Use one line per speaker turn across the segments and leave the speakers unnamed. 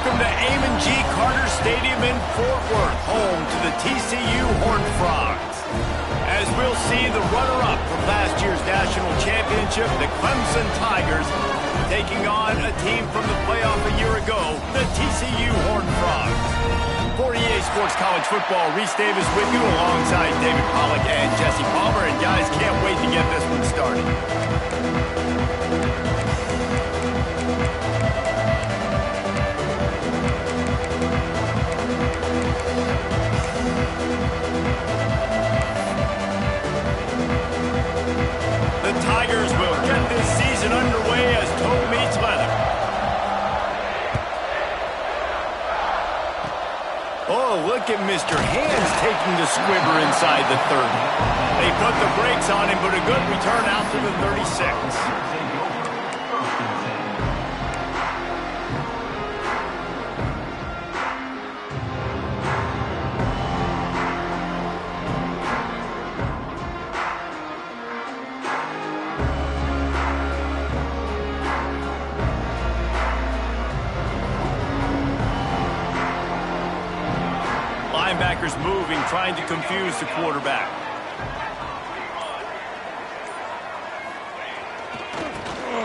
Welcome to Amon G. Carter Stadium in Fort Worth, home to the TCU Horned Frogs. As we'll see the runner-up from last year's national championship, the Clemson Tigers, taking on a team from the playoff a year ago, the TCU Horned Frogs. For EA Sports College Football, Reese Davis with you alongside David Pollack and Jesse Palmer. And guys, can't wait to get this one started. The Tigers will get this season underway as toe meets leather. Oh, look at Mr. Hands taking the squibber inside the 30. They put the brakes on him, but a good return out to the 36. Linebackers moving, trying to confuse the quarterback.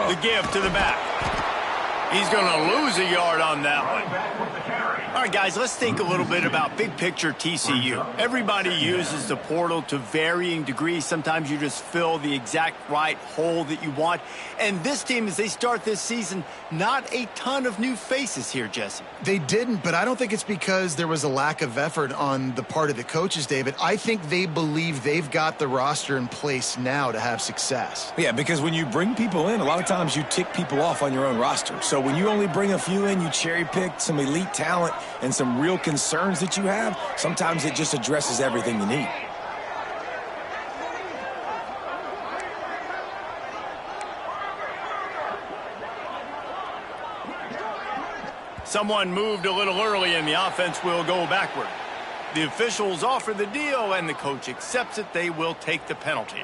The give to the back. He's going to lose a yard on that one. All right, guys, let's think a little bit about big picture TCU. Everybody uses the portal to varying degrees. Sometimes you just fill the exact right hole that you want. And this team, as they start this season, not a ton of new faces here, Jesse.
They didn't, but I don't think it's because there was a lack of effort on the part of the coaches, David. I think they believe they've got the roster in place now to have success.
Yeah, because when you bring people in, a lot of times you tick people off on your own roster. So when you only bring a few in, you cherry-pick some elite talent and some real concerns that you have, sometimes it just addresses everything you need.
Someone moved a little early and the offense will go backward. The officials offer the deal and the coach accepts it. They will take the penalty.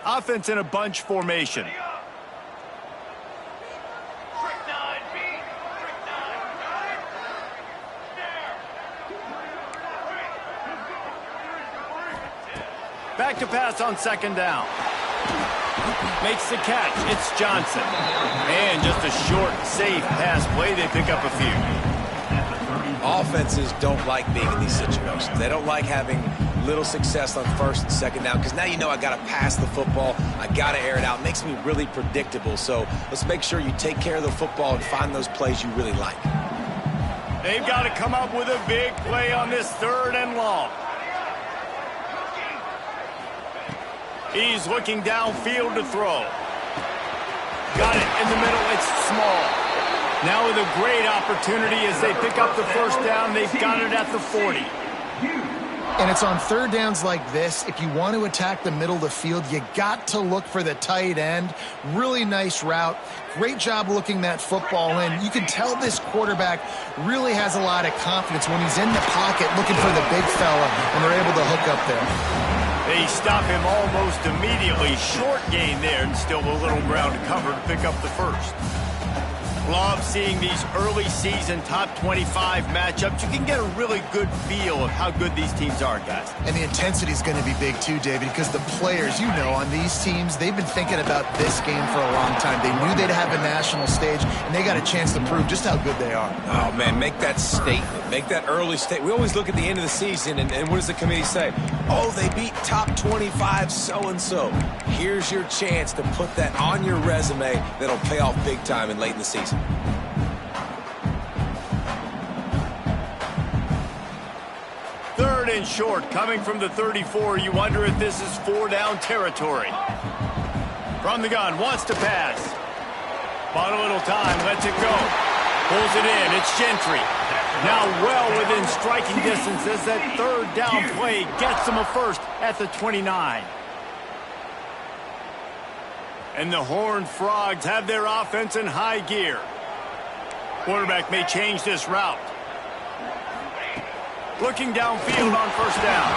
Offense in a bunch formation. Back to pass on second down. Makes the catch. It's Johnson. And just a short, safe pass play. They pick up a few.
Offenses don't like being in these situations. They don't like having little success on first and second down because now you know I got to pass the football. I got to air it out. It makes me really predictable. So let's make sure you take care of the football and find those plays you really like.
They've got to come up with a big play on this third and long. He's looking downfield to throw. Got it in the middle. It's small. Now with a great opportunity as they pick up the first down. They've got it at the 40.
And it's on third downs like this. If you want to attack the middle of the field, you got to look for the tight end. Really nice route. Great job looking that football in. You can tell this quarterback really has a lot of confidence when he's in the pocket looking for the big fella, and they're able to hook up there.
They stop him almost immediately. Short gain there, and still a little ground to cover to pick up the first. Love seeing these early season top 25 matchups. You can get a really good feel of how good these teams are, guys.
And the intensity is going to be big too, David, because the players, you know, on these teams, they've been thinking about this game for a long time. They knew they'd have a national stage, and they got a chance to prove just how good they are.
Oh, man, make that statement. Make that early statement. We always look at the end of the season, and what does the committee say? Oh, they beat top 25 so-and-so. Here's your chance to put that on your resume that'll pay off big time and late in the season.
Third and short, coming from the 34. You wonder if this is four-down territory. From the gun, wants to pass. Bought a little time, lets it go. Pulls it in, it's Gentry. Now well within striking distance as that third down play gets them a first at the 29. And the Horned Frogs have their offense in high gear. Quarterback may change this route. Looking downfield on first down.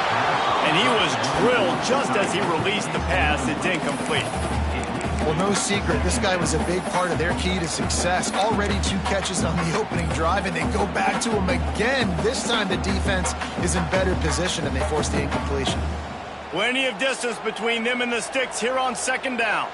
And he was drilled just as he released the pass. It's incomplete.
Well, no secret, this guy was a big part of their key to success. Already 2 catches on the opening drive, and they go back to him again. This time the defense is in better position, and they force the incompletion.
Plenty of distance between them and the sticks here on second down.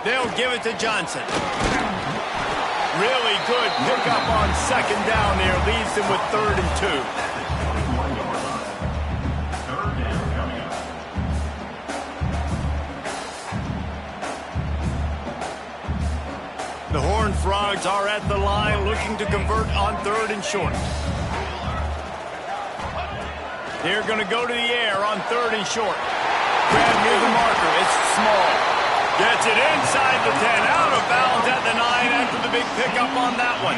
They'll give it to Johnson. Really good pickup on second down there. Leaves them with 3rd and 2. The Horned Frogs are at the line looking to convert on 3rd and short. They're going to go to the air on 3rd and short. Grab near the marker. It's small. Gets it inside the 10. Out of bounds at the 9 after the big pickup on that one.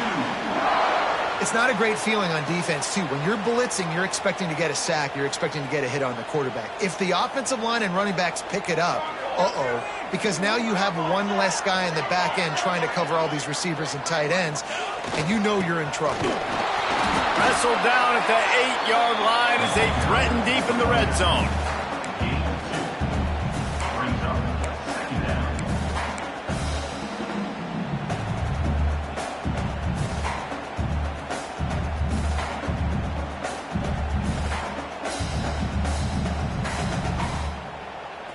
It's not a great feeling on defense, too. When you're blitzing, you're expecting to get a sack. You're expecting to get a hit on the quarterback. If the offensive line and running backs pick it up, because now you have one less guy in the back end trying to cover all these receivers and tight ends, and you know you're in trouble.
Wrestled down at the 8-yard line as they threaten deep in the red zone.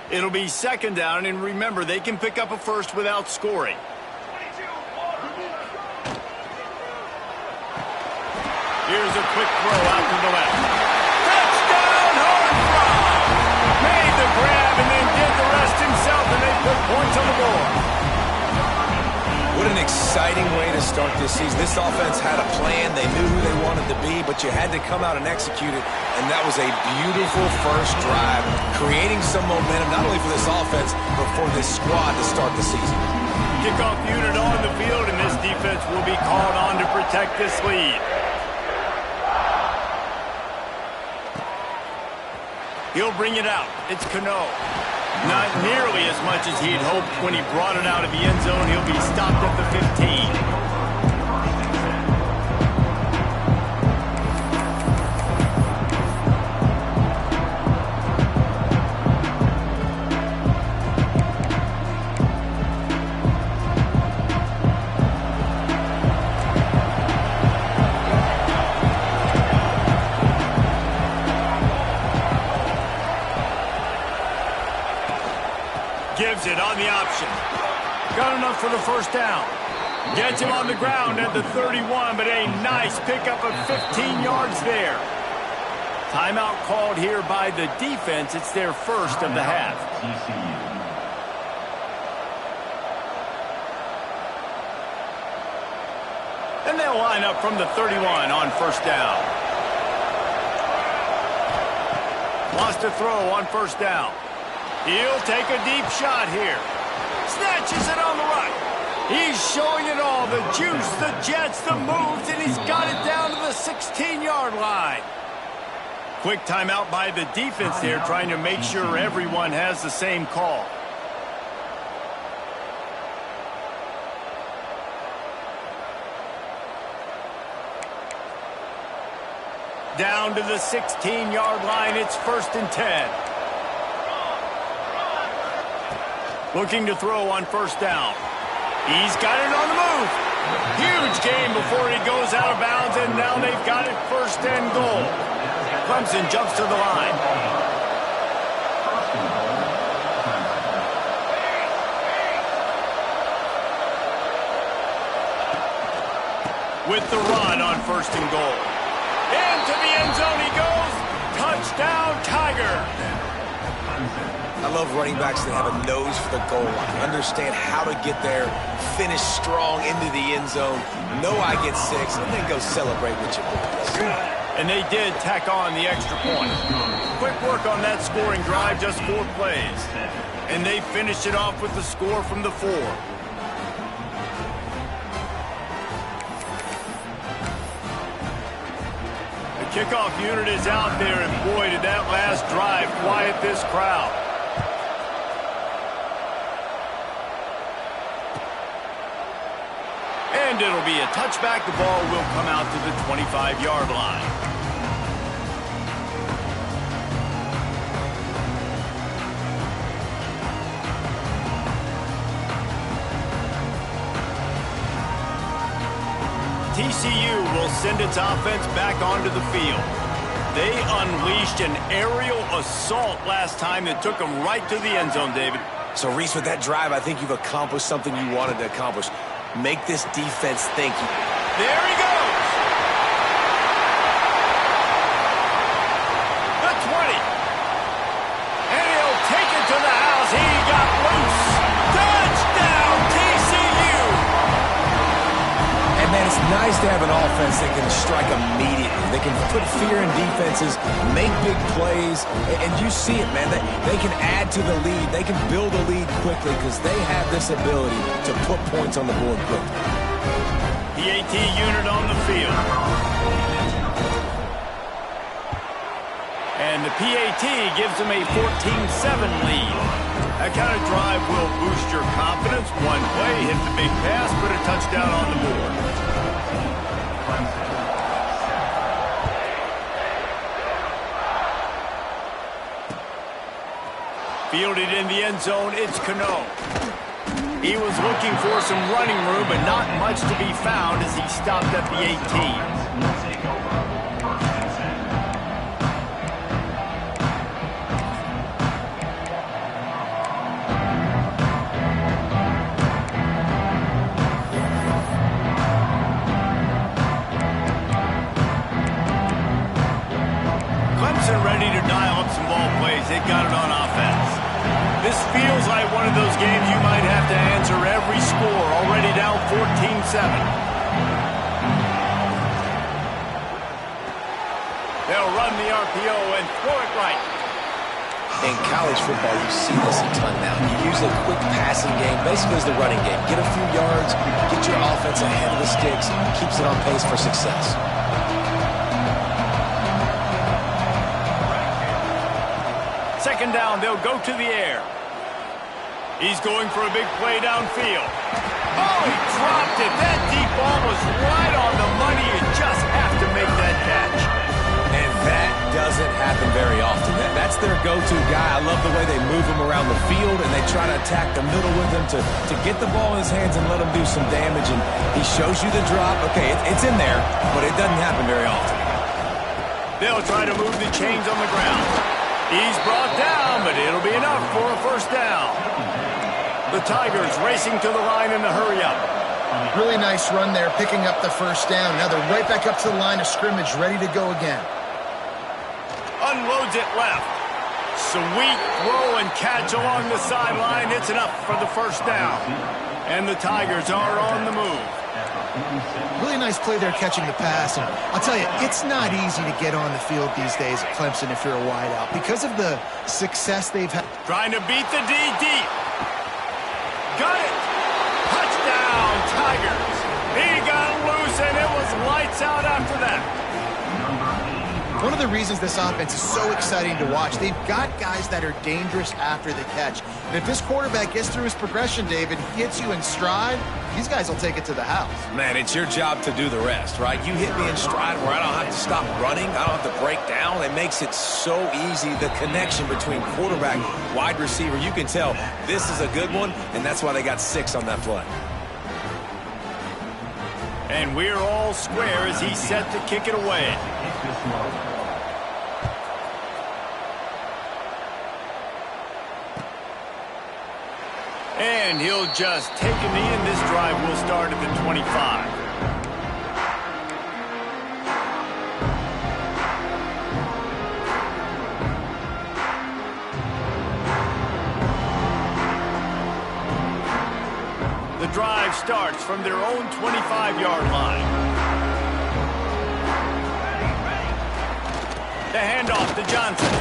It'll be second down, and remember, they can pick up a first without scoring. Here's a quick throw out to the left. Touchdown, Horned Frogs! Made the grab and then did the rest himself, and they put points on the board.
What an exciting way to start this season. This offense had a plan. They knew who they wanted to be, but you had to come out and execute it. And that was a beautiful first drive, creating some momentum, not only for this offense, but for this squad to start the season.
Kickoff unit on the field, and this defense will be called on to protect this lead. He'll bring it out. It's Cano. Not nearly as much as he'd hoped when he brought it out of the end zone. He'll be stopped at the 15. Gives it on the option. Got enough for the first down. Gets him on the ground at the 31, but a nice pickup of 15 yards there. Timeout called here by the defense. It's their first of the half. And they'll line up from the 31 on first down. Lost a throw on first down. He'll take a deep shot here. Snatches it on the right. He's showing it all. The juice, the jets, the moves, and he's got it down to the 16-yard line. Quick timeout by the defense there, trying to make sure everyone has the same call. Down to the 16-yard line. It's 1st and 10. Looking to throw on first down. He's got it on the move. Huge gain before he goes out of bounds, and now they've got it 1st and goal. Clemson jumps to the line. With the run on 1st and goal. Into the end zone he goes. Touchdown, Tiger.
I love running backs that have a nose for the goal line. Understand how to get there, finish strong into the end zone, know I get 6, and then go celebrate with your boys.
And they did tack on the extra point. Quick work on that scoring drive, just 4 plays. And they finished it off with the score from the 4. The kickoff unit is out there, and boy, did that last drive quiet this crowd. And it'll be a touchback. The ball will come out to the 25-yard line. TCU will send its offense back onto the field. They unleashed an aerial assault last time that took them right to the end zone, David.
So, Reese, with that drive, I think you've accomplished something you wanted to accomplish. Make this defense think.
There he goes! The 20. And he'll take it to the house. He got loose. Touchdown, TCU!
And, man, it's nice to have an offense that can strike immediately. They can put fear in defenses, make big plays, and you see it, man. They can add to the lead. They can build a lead quickly because they have this ability to put points on the board quickly.
PAT unit on the field. And the PAT gives them a 14-7 lead. That kind of drive will boost your confidence. One play, hit the big pass, put a touchdown on the board. Fielded in the end zone, it's Cano. He was looking for some running room, but not much to be found as he stopped at the 18. Clemson ready to dial up some ball plays. They got it on offense. This feels like one of those games you might have to answer every score. Already down 14-7. They'll run the RPO and throw it right.
In college football, you see this a ton now. You use a quick passing game, basically as the running game. Get a few yards, get your offense ahead of the sticks, keeps it on pace for success.
Second down, they'll go to the air. He's going for a big play downfield. Oh, he dropped it. That deep ball was right on the money. You just have to make that catch.
And that doesn't happen very often. That's their go-to guy. I love the way they move him around the field, and they try to attack the middle with him to get the ball in his hands and let him do some damage. And he shows you the drop. Okay, it's in there, but it doesn't happen very often.
They'll try to move the chains on the ground. He's brought down, but it'll be enough for a first down. The Tigers racing to the line in the hurry-up.
Really nice run there, picking up the first down. Now they're right back up to the line of scrimmage, ready to go again.
Unloads it left. Sweet throw and catch along the sideline. It's enough for the first down. And the Tigers are on the move.
Really nice play there catching the pass. And I'll tell you, it's not easy to get on the field these days at Clemson if you're a wideout because of the success they've had.
Trying to beat the D deep. Got it. Touchdown, Tigers. He got loose, and it was lights out after that.
One of the reasons this offense is so exciting to watch, they've got guys that are dangerous after the catch. And if this quarterback gets through his progression, David, gets you in stride, these guys will take it to the house.
Man, it's your job to do the rest, right? You hit me in stride where I don't have to stop running. I don't have to break down. It makes it so easy. The connection between quarterback, wide receiver, you can tell this is a good one, and that's why they got 6 on that play.
And we're all square as he's set to kick it away. And he'll just take a knee, and this drive will start at the 25. The drive starts from their own 25-yard line. The handoff to Johnson.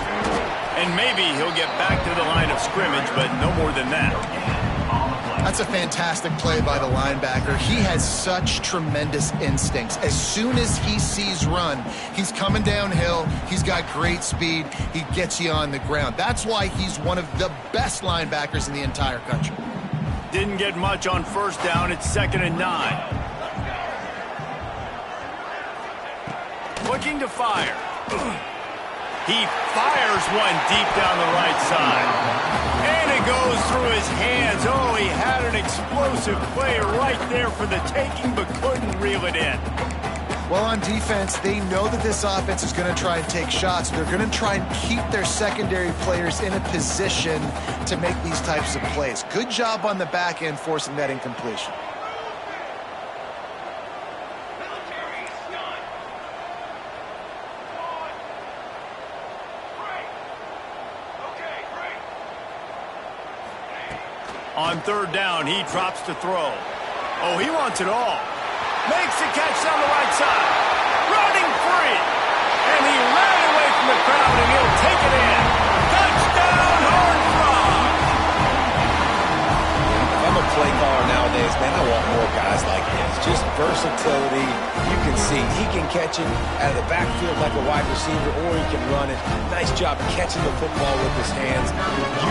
And maybe he'll get back to the line of scrimmage, but no more than that.
That's a fantastic play by the linebacker. He has such tremendous instincts. As soon as he sees run, he's coming downhill. He's got great speed. He gets you on the ground. That's why he's one of the best linebackers in the entire country.
Didn't get much on first down. It's 2nd and 9. looking to fire. He fires one deep down the right side. And it goes through his hands. Oh, he had an explosive play right there for the taking, but couldn't reel it in.
Well, on defense, they know that this offense is going to try and take shots. They're going to try and keep their secondary players in a position to make these types of plays. Good job on the back end forcing that incompletion.
On third down, he drops to throw. Oh, he wants it all. Makes the catch down the right side. Running free. And he ran away from the crowd, and he'll take it in. Touchdown, Horned Frogs.
If I'm a play caller nowadays, man, I want more guys like this. Just versatility. You can see he can catch it out of the backfield like a wide receiver, or he can run it. Nice job catching the football with his hands,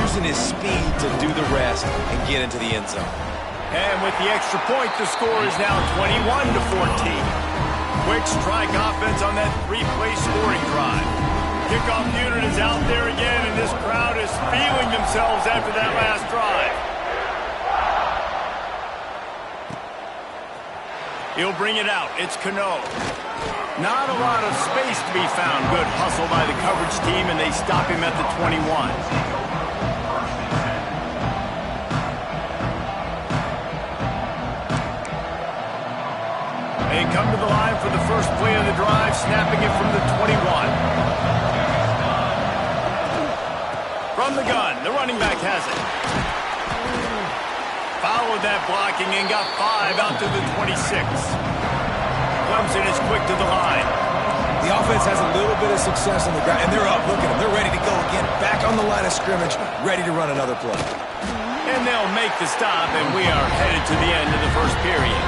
using his speed to do the rest and get into the end zone.
And with the extra point, the score is now 21-14. Quick strike offense on that three-play scoring drive. Kickoff unit is out there again, and this crowd is feeling themselves after that last drive. He'll bring it out. It's Cano. Not a lot of space to be found. Good hustle by the coverage team, and they stop him at the 21. They come to the line for the first play of the drive, snapping it from the 21. From the gun, the running back has it. Followed that blocking and got 5 out to the 26. Clemson is quick to the line.
The offense has a little bit of success on the ground, and they're up. Look at them. They're ready to go again. Back on the line of scrimmage, ready to run another play.
And they'll make the stop, and we are headed to the end of the first period.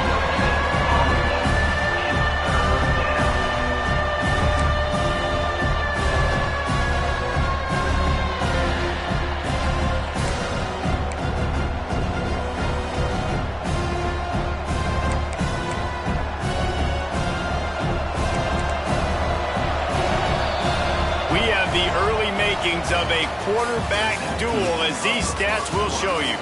Of a quarterback duel, as these stats will show you.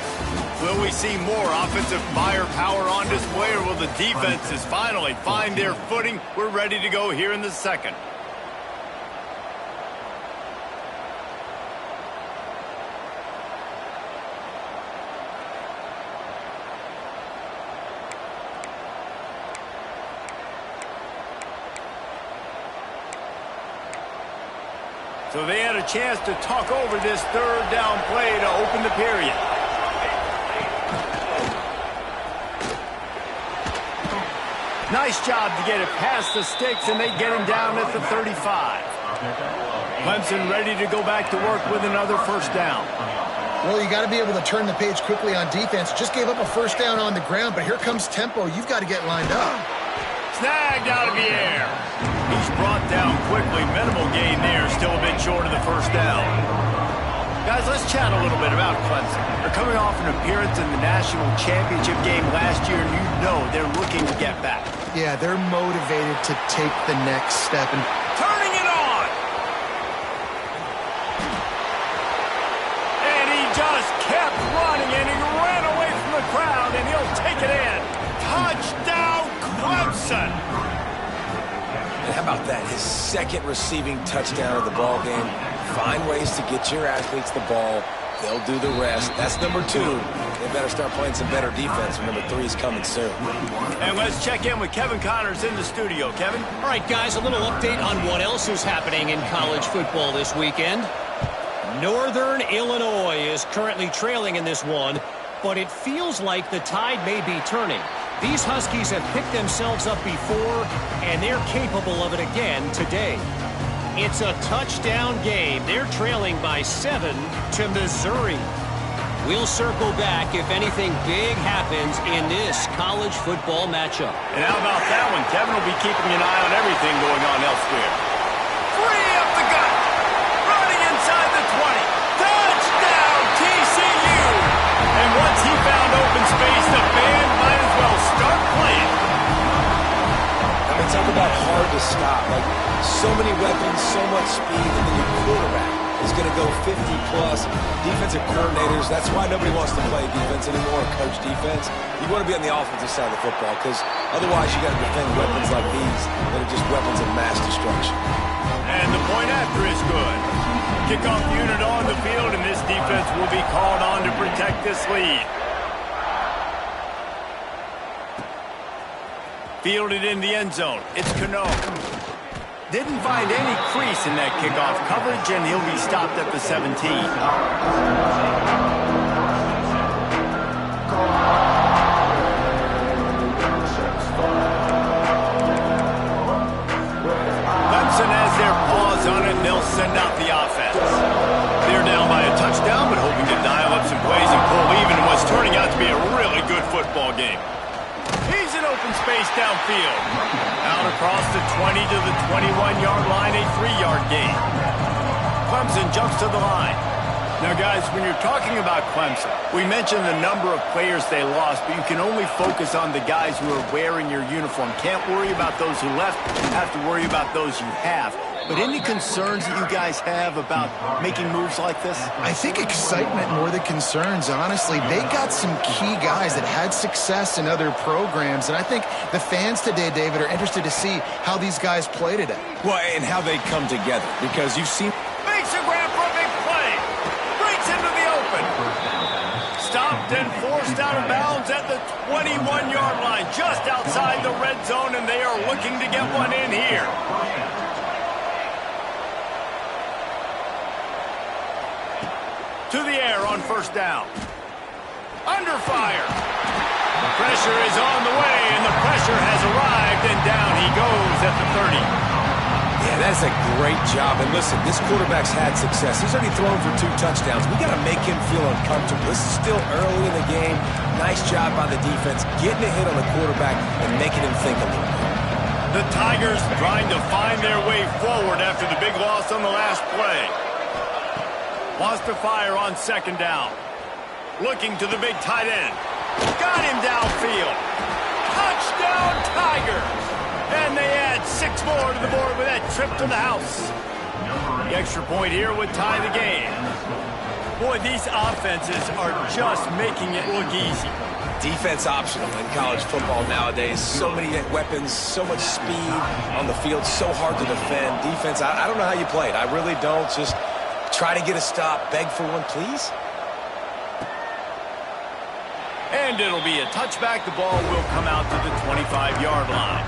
Will we see more offensive firepower on display, or will the defenses finally find their footing? We're ready to go here in the second. So they had a chance to talk over this third down play to open the period. Nice job to get it past the sticks, and they get him down at the 35. Clemson ready to go back to work with another first down.
Well, you got to be able to turn the page quickly on defense. Just gave up a first down on the ground, but here comes tempo. You've got to get lined up.
Snagged out of the air. He's brought down quickly. Minimal gain there. Still a bit short of the first down. Guys, let's chat a little bit about Clemson. They're coming off an appearance in the national championship game last year, and you know they're looking to get back.
Yeah, they're motivated to take the next step. And
turning it on! And he just kept running, and he ran away from the crowd, and he'll take it in. Touchdown, Clemson!
And how about that? His second receiving touchdown of the ball game. Find ways to get your athletes the ball. They'll do the rest. That's number 2. They better start playing some better defense. Number 3 is coming soon.
And let's check in with Kevin Connors in the studio. Kevin?
All right, guys, a little update on what else is happening in college football this weekend. Northern Illinois is currently trailing in this one, but it feels like the tide may be turning. These Huskies have picked themselves up before, and they're capable of it again today. It's a touchdown game. They're trailing by 7 to Missouri. We'll circle back if anything big happens in this college football matchup.
And how about that one? Kevin will be keeping an eye on everything going on elsewhere. Free up the gut. Running inside the 20. Touchdown, TCU. And once he found open space, the band might as well start playing.
I mean, talk about hard to stop. Like, So many weapons, so much speed, and then your quarterback is going to go 50-plus. Defensive coordinators, that's why nobody wants to play defense anymore or coach defense. You want to be on the offensive side of the football because otherwise you got to defend weapons like these that are just weapons of mass destruction.
And the point after is good. Kickoff unit on the field, and this defense will be called on to protect this lead. Fielded in the end zone. It's Cano. Didn't find any crease in that kickoff coverage, and he'll be stopped at the 17. Clemson has their paws on it, and they'll send out the offense. They're down by a touchdown, but hoping to dial up some plays and pull even in what's turning out to be a really good football game. He's in open space downfield. Out across the 20 to the 21-yard line, a 3-yard gain. Clemson jumps to the line. Now, guys, when you're talking about Clemson, we mentioned the number of players they lost, but you can only focus on the guys who are wearing your uniform. Can't worry about those who left. Have to worry about those you have. But any concerns that you guys have about making moves like this?
I think excitement more than concerns, honestly. They got some key guys that had success in other programs, and I think the fans today, David, are interested to see how these guys play today.
Well, and how they come together, because you've seen...
Makes a grab for a big play. Breaks into the open. Stopped and forced out of bounds at the 21-yard line, just outside the red zone, and they are looking to get one in here. To the air on first down. Under fire. The pressure is on the way, and the pressure has arrived, and down he goes at the 30.
Yeah, that's a great job. And listen, this quarterback's had success. He's already thrown for 2 touchdowns. We got to make him feel uncomfortable. This is still early in the game. Nice job by the defense, getting a hit on the quarterback and making him think a little bit.
The Tigers trying to find their way forward after the big loss on the last play. Wants to fire on second down. Looking to the big tight end. Got him downfield. Touchdown Tigers! And they add 6 more to the board with that trip to the house. The extra point here would tie the game. Boy, these offenses are just making it look easy.
Defense optional in college football nowadays. So many weapons, so much speed on the field, so hard to defend. Defense, I don't know how you play it. I really don't. Just try to get a stop, beg for one, please.
And it'll be a touchback. The ball will come out to the 25-yard line.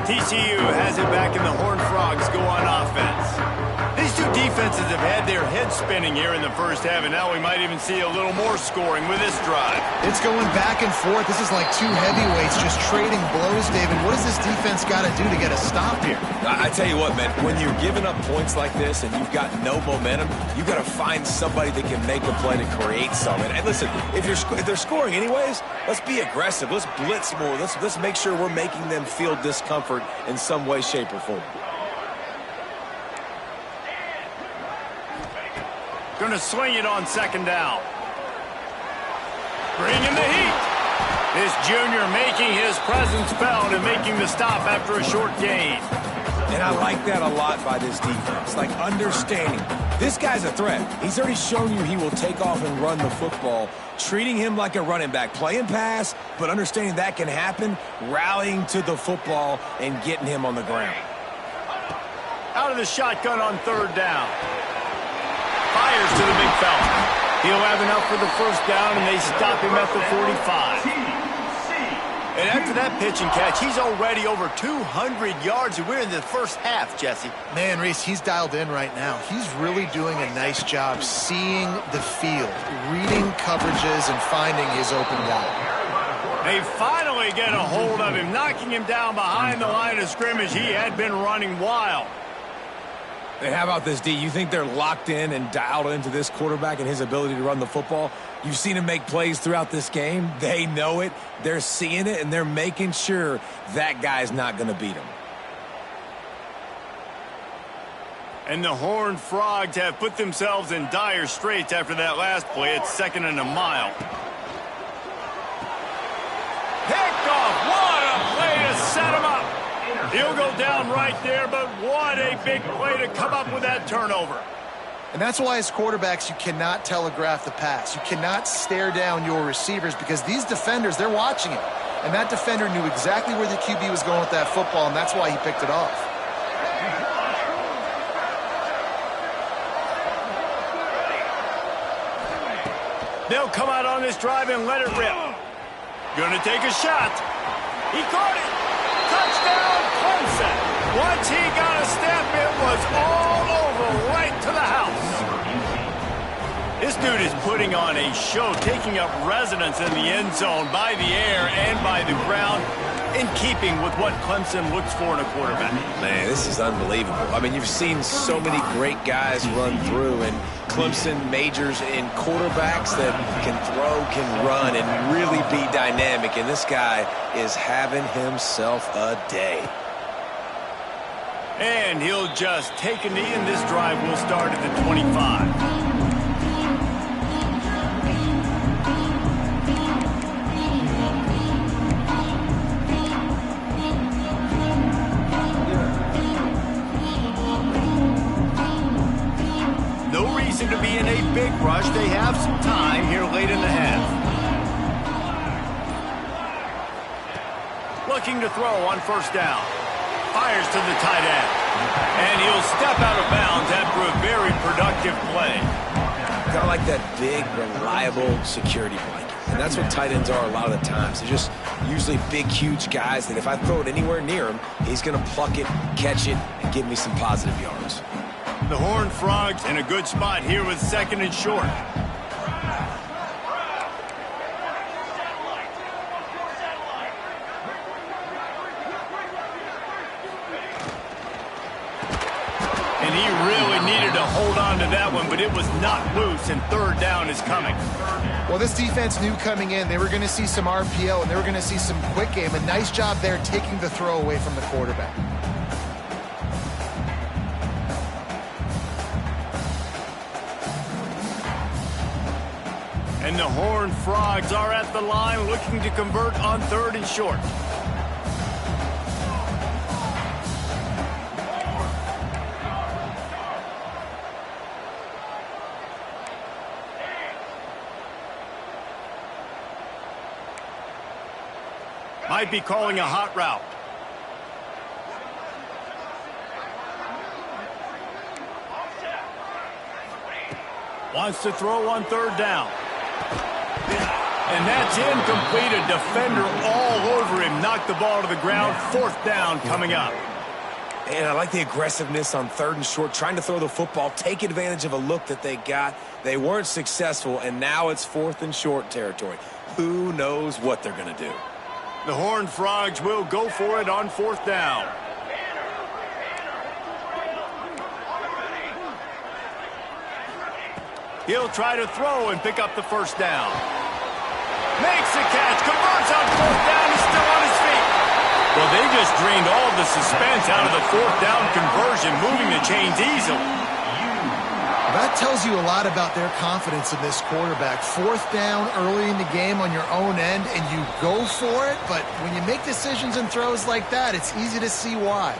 TCU has it back, and the Horned Frogs go on offense. These two defenses have had their heads spinning here in the first half, and now we might even see a little more scoring with this drive.
It's going back and forth. This is like 2 heavyweights just trading blows, David. What does this defense got to do to get a stop here?
I tell you what, man, when you're giving up points like this and you've got no momentum, you've got to find somebody that can make a play to create something. And listen, if they're scoring anyways, let's be aggressive. Let's blitz more. Let's make sure we're making them feel discomfort in some way, shape, or form.
Going to swing it on second down. Bringing the heat. This junior making his presence felt and making the stop after a short gain.
And I like that a lot by this defense, like understanding. This guy's a threat. He's already shown you he will take off and run the football, treating him like a running back, playing pass, but understanding that can happen, rallying to the football and getting him on the ground.
Out of the shotgun on third down. Fires to the big fella. He'll have enough for the first down, and they stop him at the 45. And after that pitch and catch, he's already over 200 yards, and we're in the first half, Jesse.
Man, Reese, he's dialed in right now. He's really doing a nice job seeing the field, reading coverages, and finding his open guy.
They finally get a hold of him, knocking him down behind the line of scrimmage. He had been running wild.
And how about this, D? You think they're locked in and dialed into this quarterback and his ability to run the football? You've seen him make plays throughout this game. They know it. They're seeing it, and they're making sure that guy's not going to beat him.
And the Horned Frogs have put themselves in dire straits after that last play. It's 2nd and a mile. Picked off. What a play to set him up. He'll go down right there, but what a big play to come up with that turnover.
And that's why as quarterbacks, you cannot telegraph the pass. You cannot stare down your receivers because these defenders, they're watching it. And that defender knew exactly where the QB was going with that football, and that's why he picked it off.
They'll come out on this drive and let it rip. Gonna take a shot. He caught it. Touchdown, Clemson. Once he got a step, it was all over right to the house. This dude is putting on a show, taking up residence in the end zone by the air and by the ground, in keeping with what Clemson looks for in a quarterback.
Man, this is unbelievable. I mean, you've seen so many great guys run through, and Clemson majors in quarterbacks that can throw, can run, and really be dynamic. And this guy is having himself a day.
And he'll just take a knee, and this drive will start at the 25. To be in a big rush. They have some time here late in the half. Looking to throw on 1st down. Fires to the tight end. And he'll step out of bounds after a very productive play.
Kind of like that big, reliable security blanket. And that's what tight ends are a lot of the times. They're just usually big, huge guys that if I throw it anywhere near him, he's going to pluck it, catch it, and give me some positive yards.
The Horned Frogs in a good spot here with 2nd and short. And he really needed to hold on to that one, but it was not loose, and 3rd down is coming.
Well, this defense knew coming in they were going to see some RPO and they were going to see some quick game. A nice job there taking the throw away from the quarterback.
And the Horned Frogs are at the line looking to convert on 3rd and short. Might be calling a hot route. Wants to throw on 3rd down. And that's incomplete. A defender all over him. Knocked the ball to the ground. 4th down coming up.
And I like the aggressiveness on 3rd and short, trying to throw the football, take advantage of a look that they got. They weren't successful, and now it's 4th and short territory. Who knows what they're going to do?
The Horned Frogs will go for it on 4th down. He'll try to throw and pick up the 1st down. Makes the catch, converts on 4th down, he's still on his feet. Well, they just drained all the suspense out of the 4th down conversion, moving the chains easily.
That tells you a lot about their confidence in this quarterback. 4th down early in the game on your own end, and you go for it, but when you make decisions and throws like that, it's easy to see why.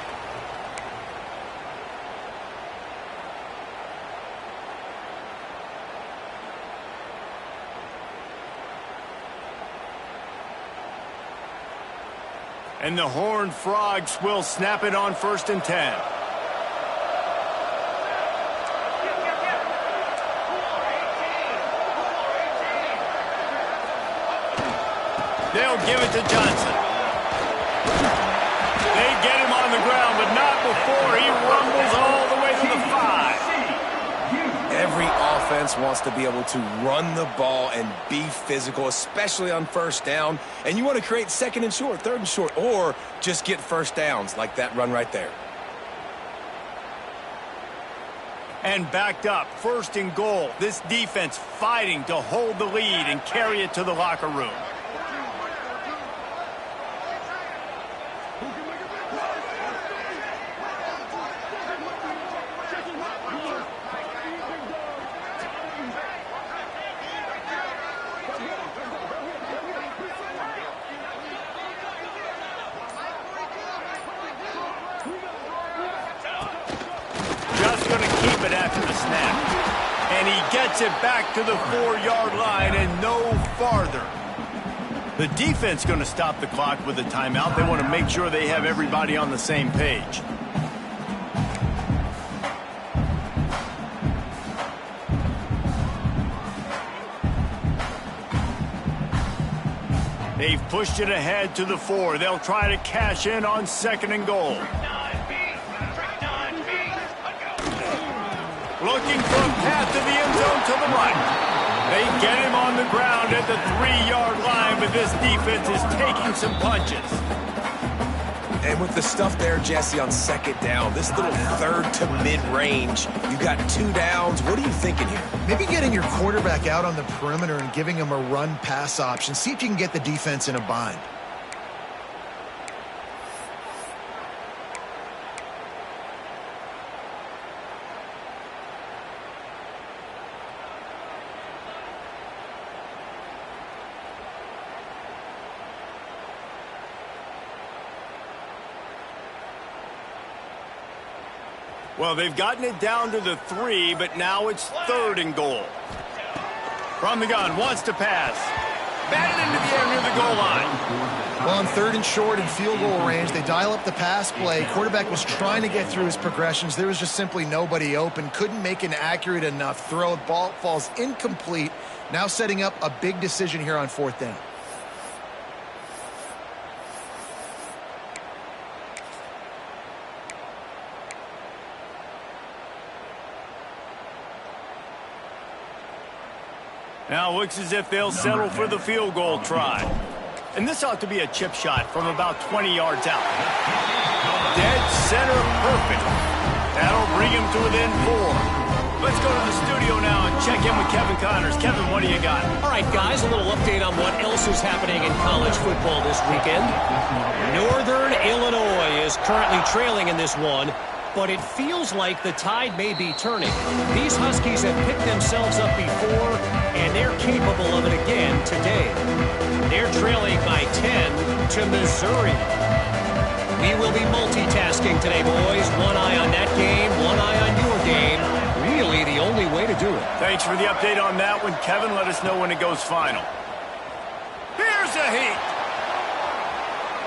And the Horned Frogs will snap it on 1st and 10. They'll give it to Johnson. They get him on the ground, but not before he rumbles all the way to the 5.
Every offense wants to be able to run the ball and be physical, especially on 1st down. And you want to create 2nd and short, 3rd and short, or just get 1st downs like that run right there.
And backed up, 1st and goal. This defense fighting to hold the lead and carry it to the locker room. going to keep it after the snap. And he gets it back to the 4-yard line and no farther. The defense going to stop the clock with a timeout. They want to make sure they have everybody on the same page. They've pushed it ahead to the 4. They'll try to cash in on 2nd and goal. Looking for a path to the end zone to the right. They get him on the ground at the 3-yard line, but this defense is taking some punches.
And with the stuff there, Jesse, on 2nd down, this little 3rd to mid-range, you've got 2 downs. What are you thinking here?
Maybe getting your quarterback out on the perimeter and giving him a run-pass option. See if you can get the defense in a bind.
Well, they've gotten it down to the 3, but now it's 3rd and goal. From the gun, wants to pass. Batted into the air near the goal line.
Well, on 3rd and short and field goal range, they dial up the pass play. Quarterback was trying to get through his progressions. There was just simply nobody open. Couldn't make an accurate enough throw. Ball falls incomplete. Now setting up a big decision here on 4th down.
Now looks as if they'll settle for the field goal try. And this ought to be a chip shot from about 20 yards out. Dead center perfect. That'll bring him to within 4. Let's go to the studio now and check in with Kevin Connors. Kevin, what do you got?
All right, guys, a little update on what else is happening in college football this weekend. Northern Illinois is currently trailing in this one, but it feels like the tide may be turning. These Huskies have picked themselves up before, and they're capable of it again today. They're trailing by 10 to Missouri. We will be multitasking today, boys. One eye on that game, one eye on your game. Really the only way to do it.
Thanks for the update on that one, Kevin. Let us know when it goes final. Here's a heat.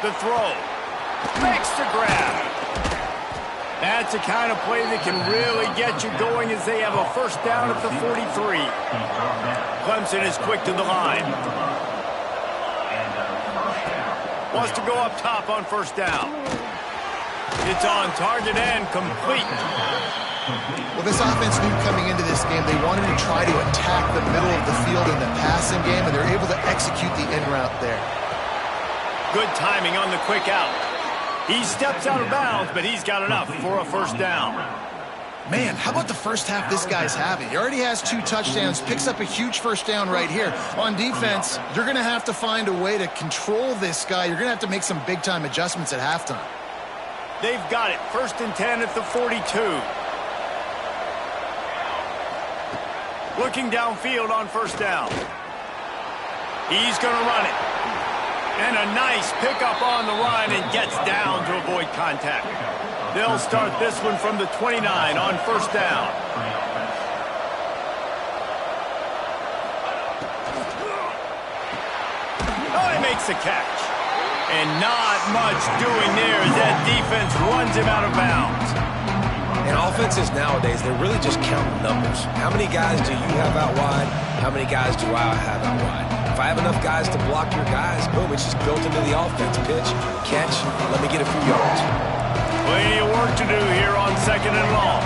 The throw. Makes the grab. That's the kind of play that can really get you going as they have a 1st down at the 43. Clemson is quick to the line. Wants to go up top on 1st down. It's on target and complete.
Well, this offense knew coming into this game they wanted to try to attack the middle of the field in the passing game, and they're able to execute the in route there.
Good timing on the quick out. He steps out of bounds, but he's got enough for a 1st down.
Man, how about the first half this guy's having? He already has 2 touchdowns, picks up a huge 1st down right here. On defense, you're going to have to find a way to control this guy. You're going to have to make some big-time adjustments at halftime.
They've got it. 1st and 10 at the 42. Looking downfield on 1st down. He's going to run it. And a nice pickup on the line and gets down to avoid contact. They'll start this one from the 29 on 1st down. Oh, he makes the catch. And not much doing there as that defense runs him out of bounds.
And offenses nowadays, they're really just counting numbers. How many guys do you have out wide? How many guys do I have out wide? If I have enough guys to block your guys, boom, it's just built into the offense. Pitch, catch, let me get a few yards.
Plenty of work to do here on 2nd and long.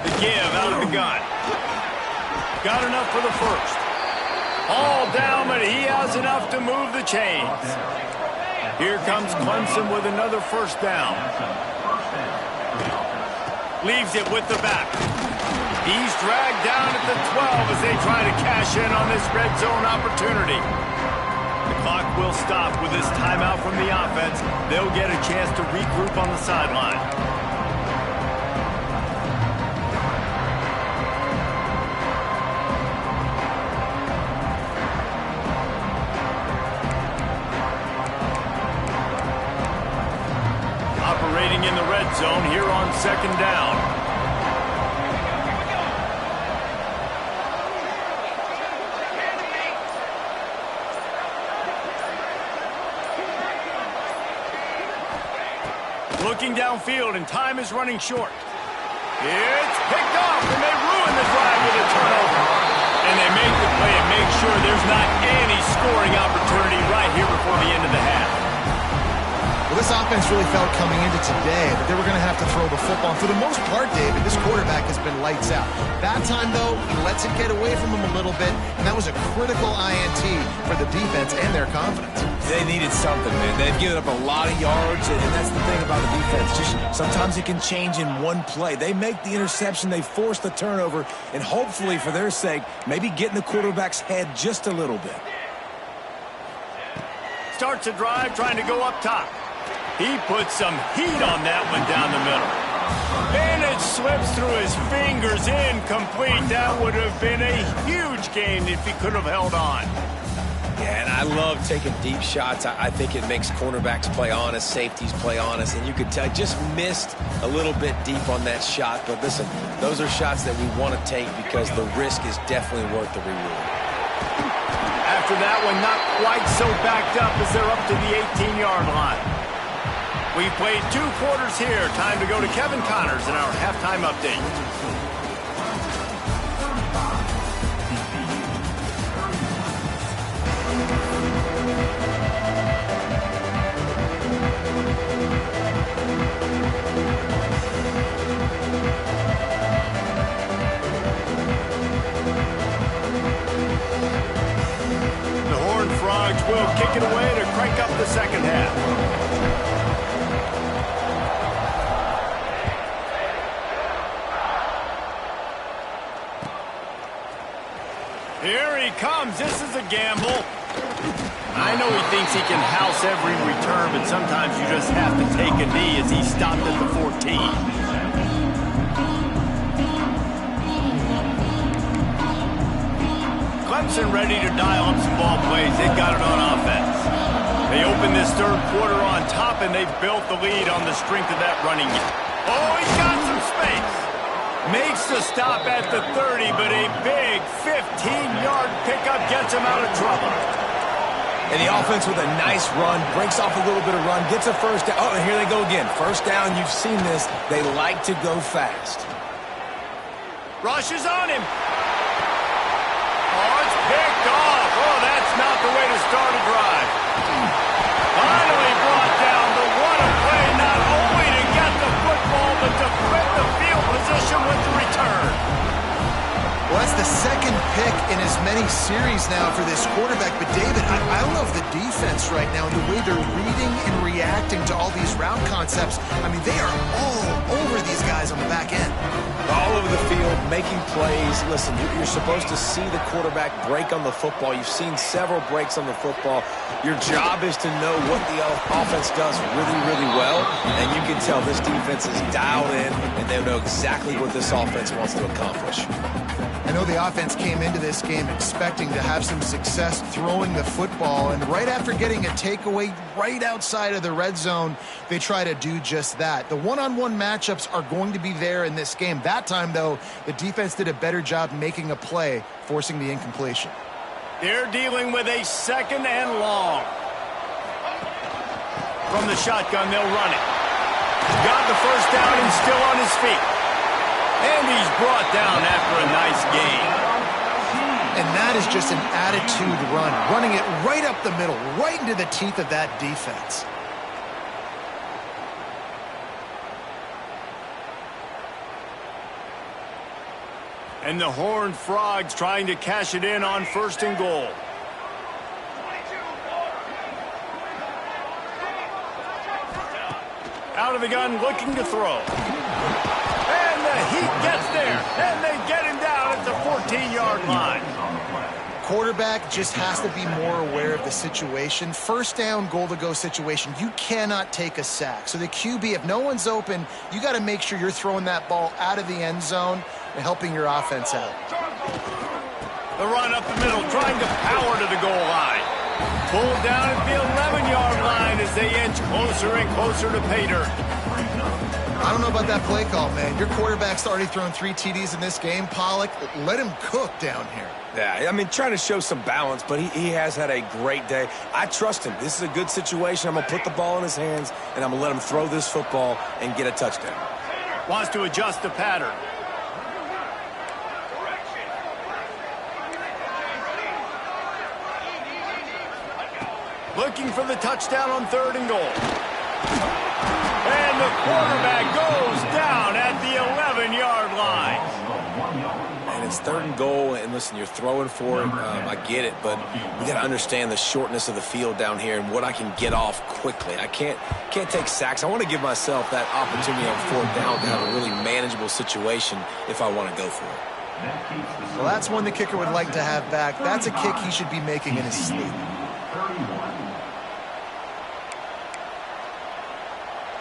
The give out of the gun. Got enough for the 1st. All down, but he has enough to move the chains. Here comes Clemson with another 1st down. Leaves it with the back. He's dragged down at the 12 as they try to cash in on this red zone opportunity. The clock will stop with this timeout from the offense. They'll get a chance to regroup on the sideline. throwing in the red zone here on 2nd down. Looking downfield, and time is running short. It's picked off, and they ruin the drive with a turnover. And they make the play and make sure there's not any scoring opportunity right here before the end of the half.
Well, this offense really felt coming into today that they were going to have to throw the football. And for the most part, David, this quarterback has been lights out. That time, though, he lets it get away from him a little bit, and that was a critical INT for the defense and their confidence.
They needed something, man. They've given up a lot of yards, and that's the thing about the defense. Just sometimes it can change in one play. They make the interception, they force the turnover, and hopefully, for their sake, maybe get in the quarterback's head just a little bit.
Starts a drive trying to go up top. He puts some heat on that one down the middle. And it slips through his fingers, incomplete. That would have been a huge gain if he could have held on.
Yeah, and I love taking deep shots. I think it makes cornerbacks play honest, safeties play honest, and you could tell just missed a little bit deep on that shot. But listen, those are shots that we want to take because the risk is definitely worth the reward.
After that one, not quite so backed up as they're up to the 18-yard line. We played 2 quarters here. Time to go to Kevin Connors in our halftime update. The Horned Frogs will kick it away to crank up the second half. Here he comes. This is a gamble. I know he thinks he can house every return, but sometimes you just have to take a knee as he stopped at the 14. Clemson ready to dial up some ball plays. They've got it on offense. They open this third quarter on top, and they've built the lead on the strength of that running game. Oh, he's got some space. Makes the stop at the 30, but a big 15-yard pickup gets him out of trouble.
And the offense with a nice run, breaks off a little bit of run, gets a first down. Oh, and here they go again. First down, you've seen this. They like to go fast.
Rush is on him. Oh, it's picked off. Oh, that's not the way to start a drive. Finally brought down, but what a play, not only to get the football, but to flip the field position with the return.
Well, that's the second pick in as many series now for this quarterback. But, David, I love the defense right now and the way they're reading and reacting to all these route concepts. I mean, they are all over these guys on the back end.
All over the field, making plays. Listen, you're supposed to see the quarterback break on the football. You've seen several breaks on the football. Your job is to know what the offense does really, really well. And you can tell this defense is dialed in, and they know exactly what this offense wants to accomplish.
I know the offense came into this game expecting to have some success throwing the football, and right after getting a takeaway right outside of the red zone, they try to do just that. The one-on-one matchups are going to be there in this game. That time, though, the defense did a better job making a play, forcing the incompletion.
They're dealing with a 2nd and long. From the shotgun, they'll run it. Got the first down and still on his feet. And he's brought down after a nice gain.
And that is just an attitude run, running it right up the middle, right into the teeth of that defense.
And the Horned Frogs trying to cash it in on 1st and goal. Out of the gun, looking to throw. And the heat gets there. And they get him down at the 14-yard line.
Quarterback just has to be more aware of the situation. First down, goal-to-go situation. You cannot take a sack. So the QB, if no one's open, you got to make sure you're throwing that ball out of the end zone and helping your offense out.
The run up the middle, trying to power to the goal line. Pulled down at the 11-yard line as they inch closer and closer to pay dirt.
I don't know about that play call, man. Your quarterback's already thrown 3 TDs in this game. Pollock, let him cook down here.
Yeah, I mean, trying to show some balance, but he has had a great day. I trust him. This is a good situation. I'm going to put the ball in his hands, and I'm going to let him throw this football and get a touchdown.
Wants to adjust the pattern. Looking for the touchdown on 3rd and goal. And the quarterback goes down at the 11-yard line.
And it's 3rd and goal, and listen, you're throwing for it. I get it, but we got to understand the shortness of the field down here and what I can get off quickly. I can't take sacks. I want to give myself that opportunity on 4th down to have a really manageable situation if I want to go for it.
Well, that's one the kicker would like to have back. That's a kick he should be making in his sleep.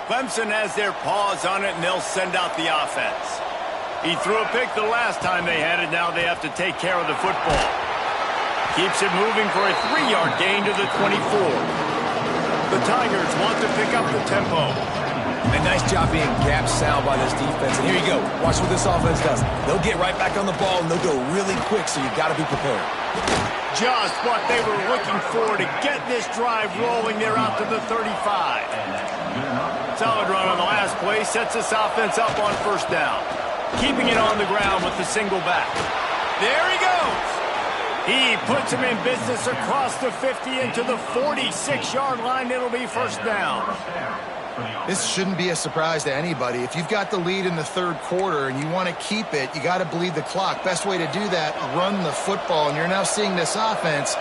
Clemson has their paws on it, and they'll send out the offense. He threw a pick the last time they had it. Now they have to take care of the football. Keeps it moving for a 3-yard gain to the 24. The Tigers want to pick up the tempo.
A nice job being gap sound by this defense. And here you go. Watch what this offense does. They'll get right back on the ball, and they'll go really quick, so you've got to be prepared.
Just what they were looking for to get this drive rolling. They're out to the 35. Solid run on the last play. Sets this offense up on 1st down. Keeping it on the ground with the single back. There he goes. He puts him in business across the 50 into the 46-yard line. It'll be 1st down.
This shouldn't be a surprise to anybody. If you've got the lead in the 3rd quarter and you want to keep it, you got to bleed the clock. Best way to do that, run the football. And you're now seeing this offense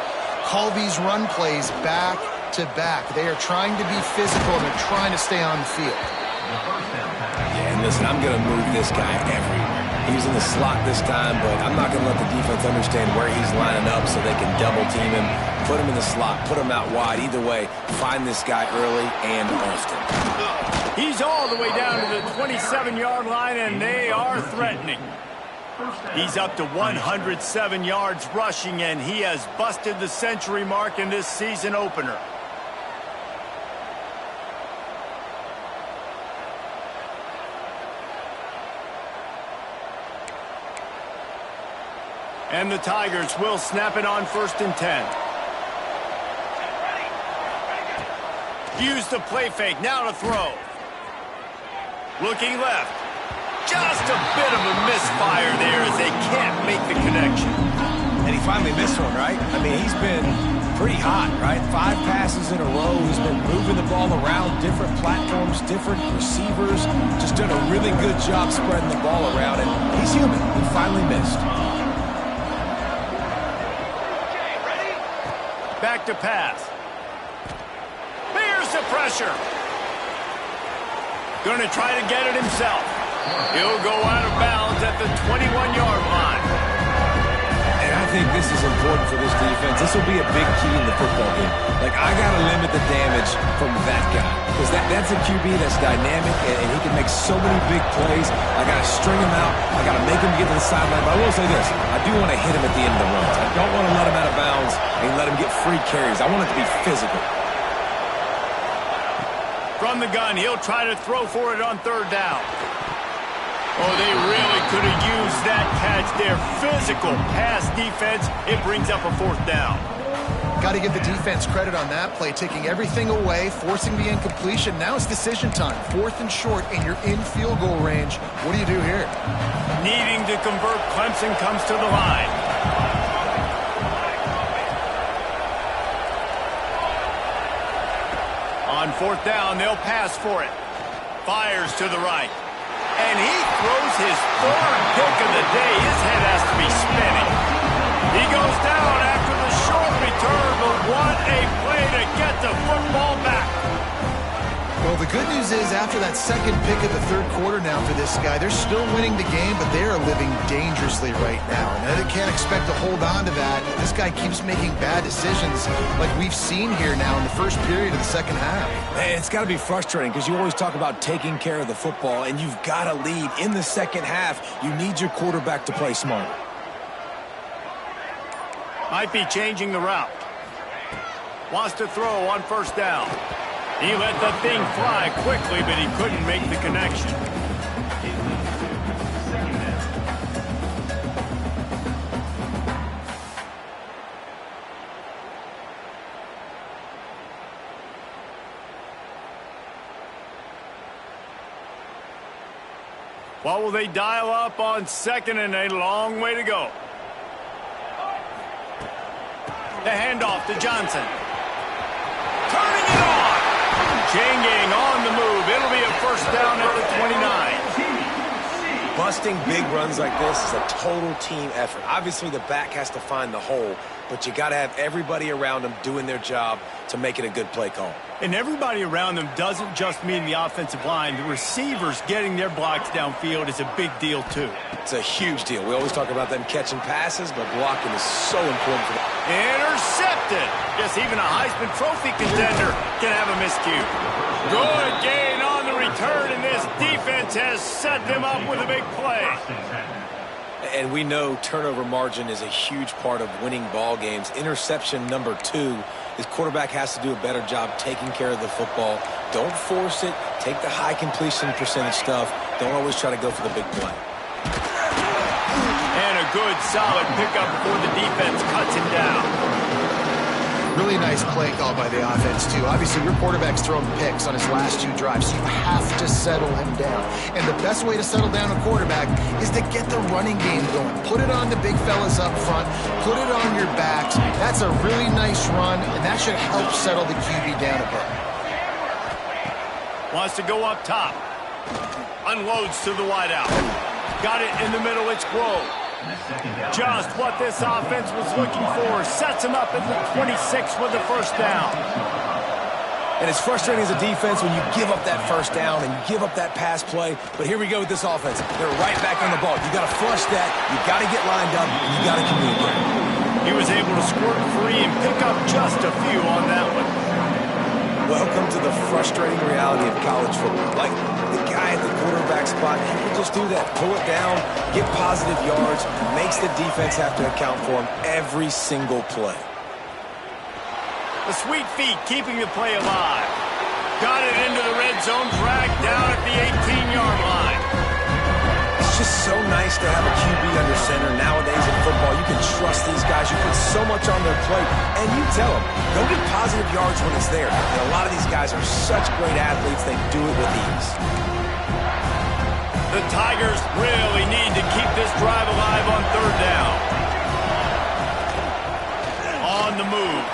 call these run plays back to back. They are trying to be physical, and they're trying to stay on the field.
Yeah, and listen, I'm going to move this guy everywhere. He's in the slot this time, but I'm not going to let the defense understand where he's lining up so they can double team him, put him in the slot, put him out wide. Either way, find this guy early and often.
He's all the way down to the 27-yard line, and they are threatening. He's up to 107 yards rushing, and he has busted the century mark in this season opener. And the Tigers will snap it on 1st and 10. Use the play fake. Now to throw. Looking left. Just a bit of a misfire there as they can't make the connection.
And he finally missed one, right? I mean, he's been pretty hot, right? 5 passes in a row. He's been moving the ball around different platforms, different receivers. Just done a really good job spreading the ball around, and he's human. He finally missed.
Back to pass. There's the pressure. Going to try to get it himself. He'll go out of bounds at the 21-yard line.
And I think this is important for this defense. This will be a big key in the football game. Like, I got to limit the damage from that guy. Because that's a QB that's dynamic, and he can make so many big plays. I got to string him out. I got to make him get to the sideline. But I will say this. I do want to hit him at the end of the runs. I don't want to let him out of bounds and let him get free carries. I want it to be physical.
From the gun, he'll try to throw for it on 3rd down. Oh, they really could have used that catch there. Physical pass defense. It brings up a 4th down.
Got to give the defense credit on that play, taking everything away, forcing the incompletion. Now it's decision time. 4th and short, and you're in field goal range. What do you do here?
Needing to convert, Clemson comes to the line. On 4th down, they'll pass for it. Fires to the right. And he throws his 3rd pick of the day. His head has to be spinning. He goes down after the short return, but what a play to get the football back.
Well, the good news is after that 2nd pick of the 3rd quarter now for this guy, they're still winning the game, but they are living dangerously right now. And they can't expect to hold on to that. This guy keeps making bad decisions like we've seen here now in the first period of the 2nd half.
Man, it's got to be frustrating because you always talk about taking care of the football, and you've got to lead in the 2nd half. You need your quarterback to play smart. Might be changing the route. Wants to throw on 1st down.
He let the thing fly quickly, but he couldn't make the connection. What will they dial up on second and a long way to go? The handoff to Johnson. Turning it on. Changing on the move. It'll be a first down at the 29.
Busting big runs like this is a total team effort. Obviously, the back has to find the hole, but you got to have everybody around them doing their job to make it a good play call.
And everybody around them doesn't just mean the offensive line. The receivers getting their blocks downfield is a big deal, too.
It's a huge deal. We always talk about them catching passes, but blocking is so important for them.
Intercepted. Guess even a Heisman Trophy contender can have a miscue. Good gain on the return, and this defense has set them up with a big play.
And we know turnover margin is a huge part of winning ball games. Interception number 2 is quarterback has to do a better job taking care of the football. Don't force it. Take the high completion percentage stuff. Don't always try to go for the big play.
And a good, solid pickup before the defense cuts him down.
Really nice play call by the offense, too. Obviously, your quarterback's thrown picks on his last 2 drives, so you have to settle him down. And the best way to settle down a quarterback is to get the running game going. Put it on the big fellas up front. Put it on your backs. That's a really nice run, and that should help settle the QB down a bit.
Wants to go up top. Unloads to the wideout. Got it in the middle. It's Grove. Just what this offense was looking for. Sets him up at the 26 with the first down.
And it's frustrating as a defense when you give up that first down and you give up that pass play. But here we go with this offense. They're right back on the ball. You got to flush that. You got to get lined up. And you got to communicate.
He was able to squirt free and pick up just a few on that one.
Welcome to the frustrating reality of college football. Like the guy at the quarterback spot, he can just do that. Pull it down, get positive yards, makes the defense have to account for him every single play.
The sweet feet keeping the play alive. Got it into the red zone, dragged down at the 18-yard line.
It's just so nice to have a QB under center nowadays in football. You can trust these guys. You put so much on their plate, and you tell them, go get positive yards when it's there. And a lot of these guys are such great athletes, they do it with ease.
The Tigers really need to keep this drive alive on third down. On the move.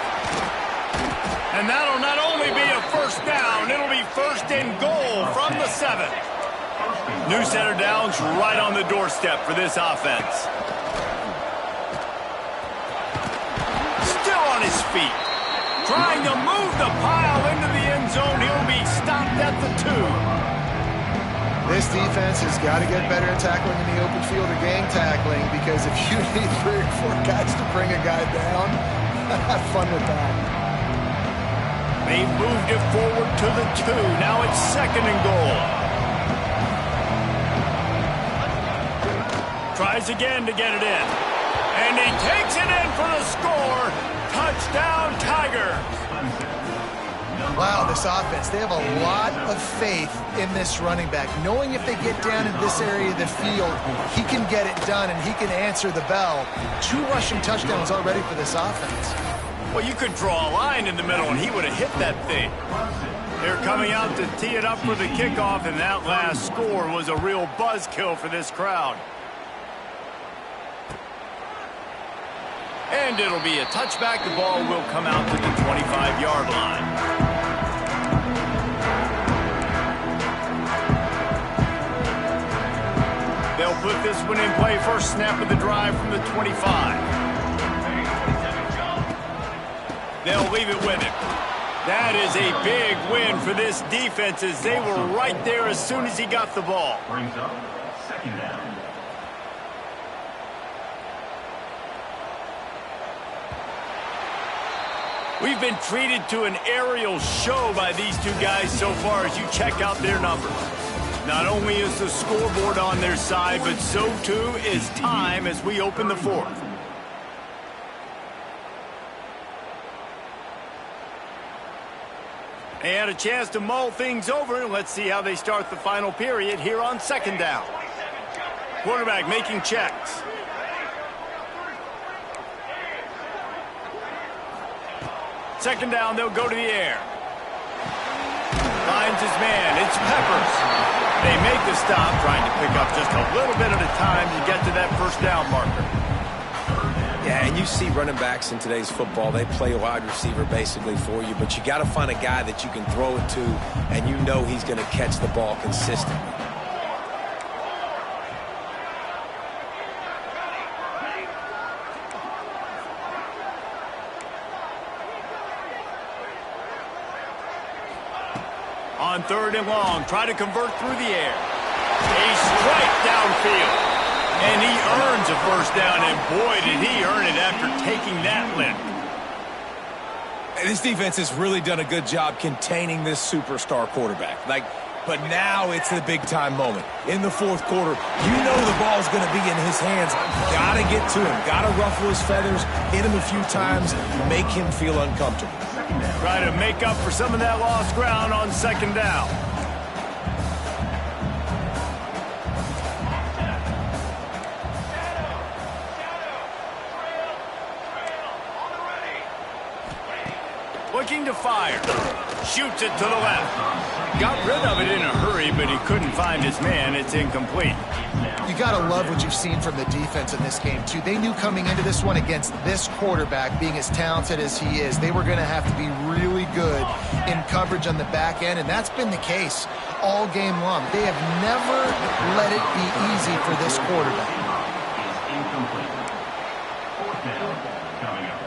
And that'll not only be a first down, it'll be first and goal from the 7. New center downs right on the doorstep for this offense. Still on his feet. Trying to move the pile into the end zone. He'll be stopped at the 2.
This defense has got to get better at tackling in the open field or gang tackling, because if you need 3 or 4 guys to bring a guy down, have fun with that.
They moved it forward to the 2. Now it's second and goal. Tries again to get it in. And he takes it in for the score. Touchdown, Tigers.
Wow, this offense, they have a lot of faith in this running back, knowing if they get down in this area of the field, he can get it done and he can answer the bell. 2 rushing touchdowns already for this offense.
Well, you could draw a line in the middle and he would have hit that thing. They're coming out to tee it up for the kickoff, and that last score was a real buzzkill for this crowd. And it'll be a touchback. The ball will come out to the 25-yard line. They'll put this one in play. First snap of the drive from the 25. They'll leave it with him. That is a big win for this defense, as they were right there as soon as he got the ball.
Brings up second down.
We've been treated to an aerial show by these 2 guys so far as you check out their numbers. Not only is the scoreboard on their side, but so too is time as we open the 4th. And a chance to mull things over. Let's see how they start the final period here on second down. Quarterback making checks. Second down, they'll go to the air. Finds his man. It's Peppers. They make the stop, trying to pick up just a little bit at a time to get to that first down marker.
Yeah, and you see running backs in today's football, they play wide receiver basically for you, but you got to find a guy that you can throw it to, and you know he's going to catch the ball consistently.
On third and long, try to convert through the air. A strike downfield. And he earns a first down, and boy, did he earn it after taking that lift.
This defense has really done a good job containing this superstar quarterback. But now it's the big-time moment. In the fourth quarter, you know the ball's going to be in his hands. Got to get to him. Got to ruffle his feathers, hit him a few times, make him feel uncomfortable.
Try to make up for some of that lost ground on second down. Looking to fire. Shoots it to the left. Got rid of it in a hurry, but he couldn't find his man. It's incomplete.
You got to love what you've seen from the defense in this game, too. They knew coming into this one against this quarterback, being as talented as he is, they were going to have to be really good in coverage on the back end, and that's been the case all game long. They have never let it be easy for this quarterback.
Incomplete. Fourth down coming up.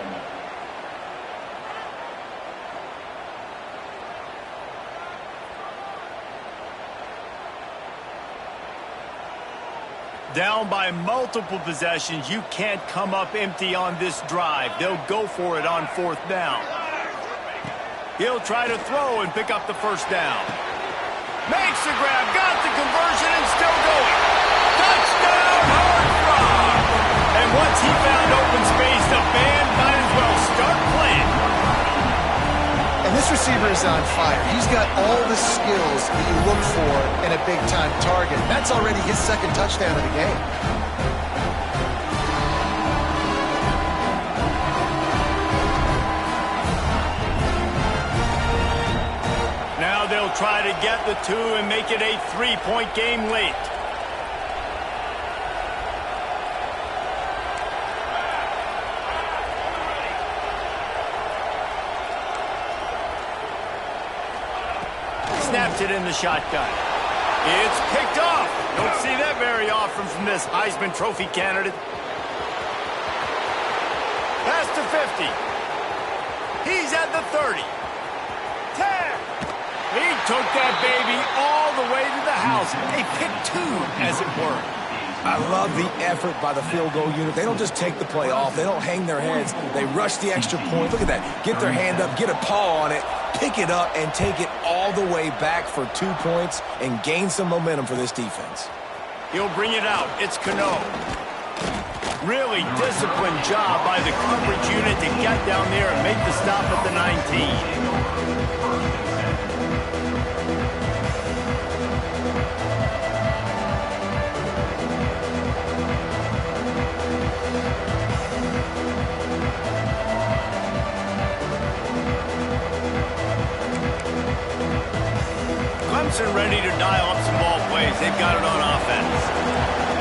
Down by multiple possessions, you can't come up empty on this drive. They'll go for it on fourth down. He'll try to throw and pick up the first down. Makes the grab, got the conversion, and still going. Touchdown, Horned Frog! And once he found open space, the band might as well start playing.
And this receiver is on fire. He's got all the skills that you look for in a big-time target. That's already his second touchdown of the game.
Now they'll try to get the two and make it a three-point game late. Snaps it in the shotgun. It's picked off. Don't see that very often from this Heisman Trophy candidate. Pass to 50. He's at the 30. 10. He took that baby all the way to the house. A pick two, as it were.
I love the effort by the field goal unit. They don't just take the play off. They don't hang their heads. They rush the extra point. Look at that. Get their hand up, get a paw on it, pick it up, and take it all the way back for 2 points and gain some momentum for this defense.
He'll bring it out. It's Cano. Really disciplined job by the coverage unit to get down there and make the stop at the 19. Clemson ready to dial up some ball plays. They've got it on offense.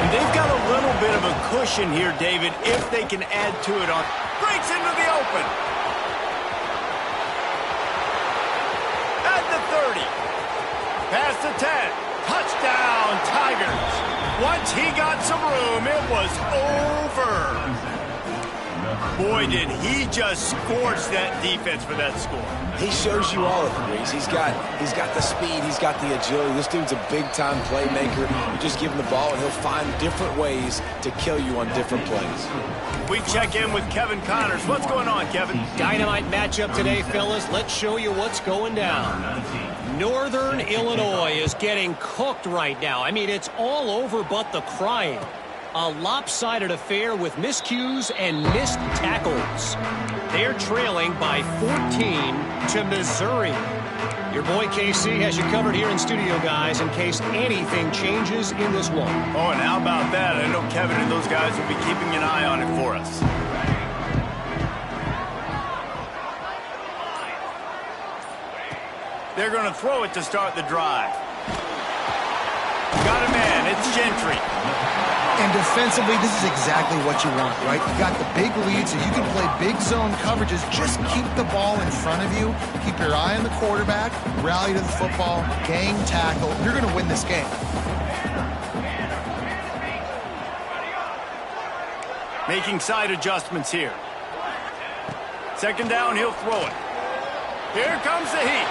And they've got a little bit of a cushion here, David, if they can add to it on. Breaks into the open. At the 30. Past the 10. Touchdown, Tigers. Once he got some room, it was over. Boy, did he just scorch that defense for that score.
He shows you all of it, Reese. He's got the speed. He's got the agility. This dude's a big-time playmaker. You just give him the ball, and he'll find different ways to kill you on different plays.
We check in with Kevin Connors. What's going on, Kevin?
Dynamite matchup today, fellas. Let's show you what's going down. Northern Illinois is getting cooked right now. I mean, it's all over but the crying. A lopsided affair with miscues and missed tackles. They're trailing by 14 to Missouri. Your boy KC has you covered here in studio, guys, in case anything changes in this one.
Oh, and how about that? I know Kevin and those guys will be keeping an eye on it for us. They're going to throw it to start the drive. Got a man. It's Gentry.
And defensively, this is exactly what you want, right? You got the big lead, so you can play big zone coverages. Just keep the ball in front of you. Keep your eye on the quarterback. Rally to the football. Gang tackle. You're going to win this game.
Making side adjustments here. Second down, he'll throw it. Here comes the heat.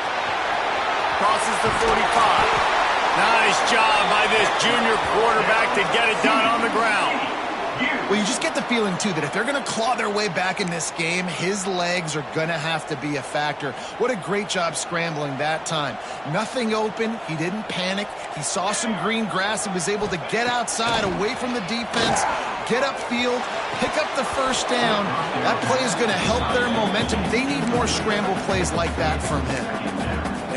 Crosses the 45. Nice job by this junior quarterback to get it done on the ground.
Well, you just get the feeling, too, that if they're going to claw their way back in this game, his legs are going to have to be a factor. What a great job scrambling that time. Nothing open. He didn't panic. He saw some green grass and was able to get outside, away from the defense, get upfield, pick up the first down. That play is going to help their momentum. They need more scramble plays like that from him.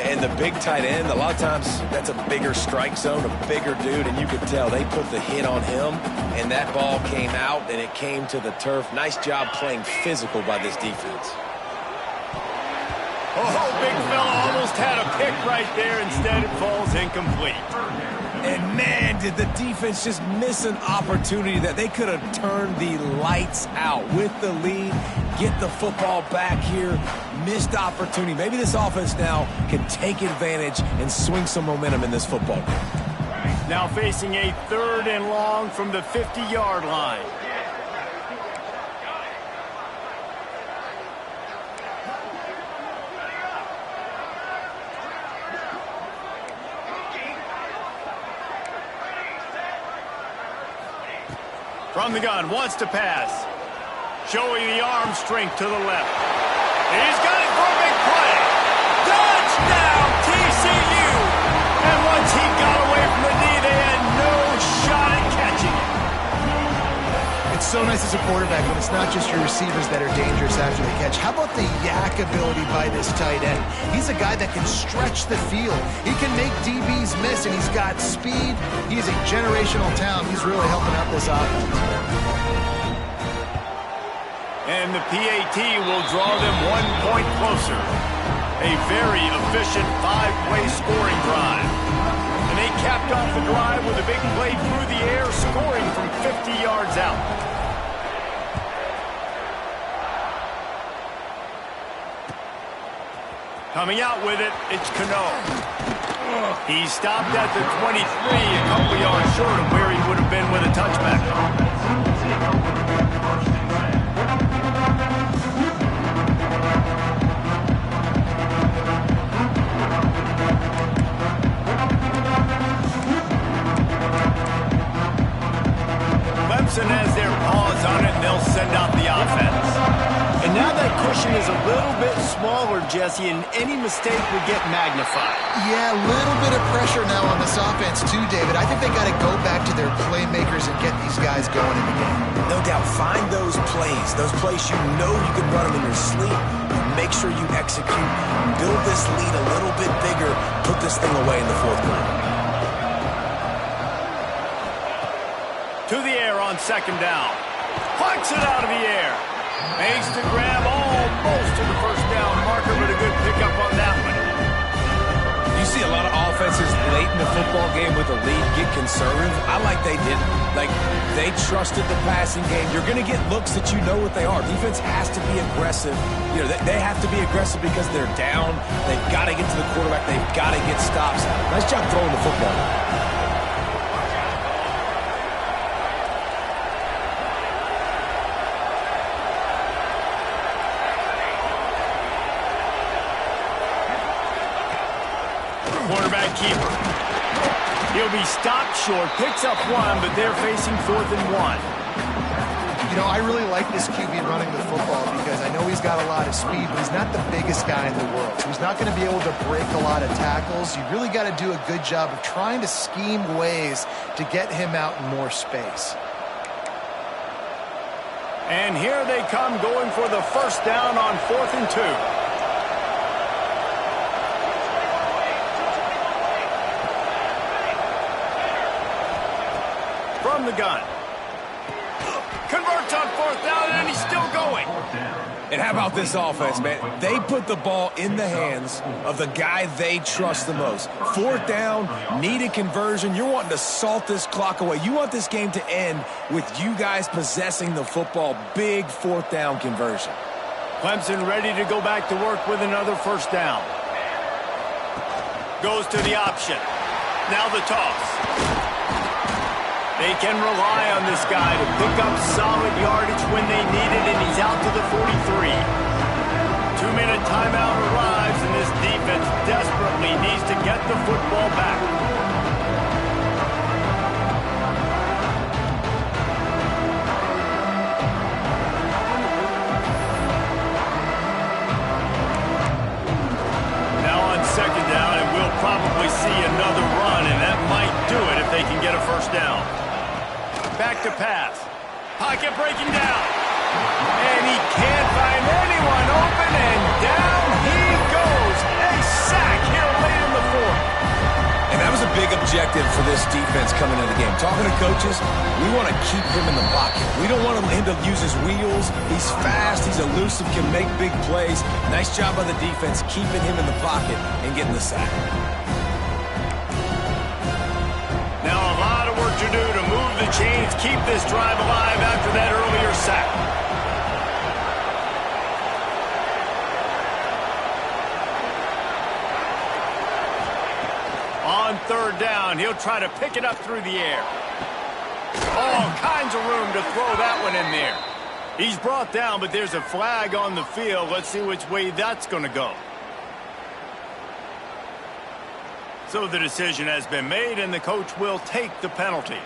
And the big tight end, a lot of times that's a bigger strike zone, a bigger dude, and you could tell they put the hit on him, and that ball came out, and it came to the turf. Nice job playing physical by this defense.
Oh, big fella almost had a pick right there. Instead, it falls incomplete.
And, man, did the defense just miss an opportunity that they could have turned the lights out with the lead, get the football back here. Missed opportunity. Maybe this offense now can take advantage and swing some momentum in this football game.
Now facing a 3rd and long from the 50-yard line. From the gun, wants to pass. Showing the arm strength to the left. He's got it for a big play. Touchdown, TCU! And once he got away from the knee, they had no shot at catching it.
It's so nice as a quarterback when it's not just your receivers that are dangerous after the catch. How about the yak ability by this tight end? He's a guy that can stretch the field. He can make DBs miss, and he's got speed. He's a generational talent. He's really helping out this offense.
And the PAT will draw them 1 point closer. A very efficient 5-play scoring drive. And they capped off the drive with a big play through the air, scoring from 50 yards out. Coming out with it, it's Cano. He stopped at the 23, a couple yards short of where he would have been with a touchback. Clemson has their paws on it, and they'll send out the offense. And now that cushion is a little bit smaller, Jesse, and any mistake would get magnified.
Yeah, a little bit of pressure now on this offense too, David. I think they got to go back to their playmakers and get these guys going in the game.
No doubt, find those plays you know you can run them in your sleep. Make sure you execute, build this lead a little bit bigger, put this thing away in the 4th quarter.
To the air on 2nd down. Plucks it out of the air. Makes the grab almost to the 1st down marker, but a good pickup on that one.
You see a lot of offenses late in the football game with a lead get conservative. I like they didn't. Like, they trusted the passing game. You're going to get looks that you know what they are. Defense has to be aggressive. You know, they have to be aggressive because they're down. They've got to get to the quarterback. They've got to get stops. Nice job throwing the football.
Quarterback keeper. He'll be stopped short, picks up 1, but they're facing 4th and 1.
You know, I really like this QB running the football because I know he's got a lot of speed, but he's not the biggest guy in the world. So he's not going to be able to break a lot of tackles. You really got to do a good job of trying to scheme ways to get him out in more space.
And here they come going for the 1st down on 4th and 2. from the gun. Converts on 4th down, and he's still going.
And how about this offense, man? They put the ball in the hands of the guy they trust the most. 4th down, needed conversion. You're wanting to salt this clock away. You want this game to end with you guys possessing the football. Big 4th down conversion.
Clemson ready to go back to work with another 1st down. Goes to the option. Now the toss. They can rely on this guy to pick up solid yardage when they need it, and he's out to the 43. 2-minute timeout arrives, and this defense desperately needs to get the football back. Now on 2nd down, and we'll probably see another run, and that might do it if they can get a 1st down. Back to pass. Pocket breaking down. And he can't find anyone open, and down he goes. A sack here late in the 4th.
And that was a big objective for this defense coming into the game. Talking to coaches, we want to keep him in the pocket. We don't want him to use his wheels. He's fast, he's elusive, can make big plays. Nice job by the defense keeping him in the pocket and getting the sack.
Now a lot of work to do to move the chains, keep this drive alive after that earlier sack. On 3rd down, he'll try to pick it up through the air. All kinds of room to throw that one in there. He's brought down, but there's a flag on the field. Let's see which way that's going to go. So the decision has been made, and the coach will take the penalty.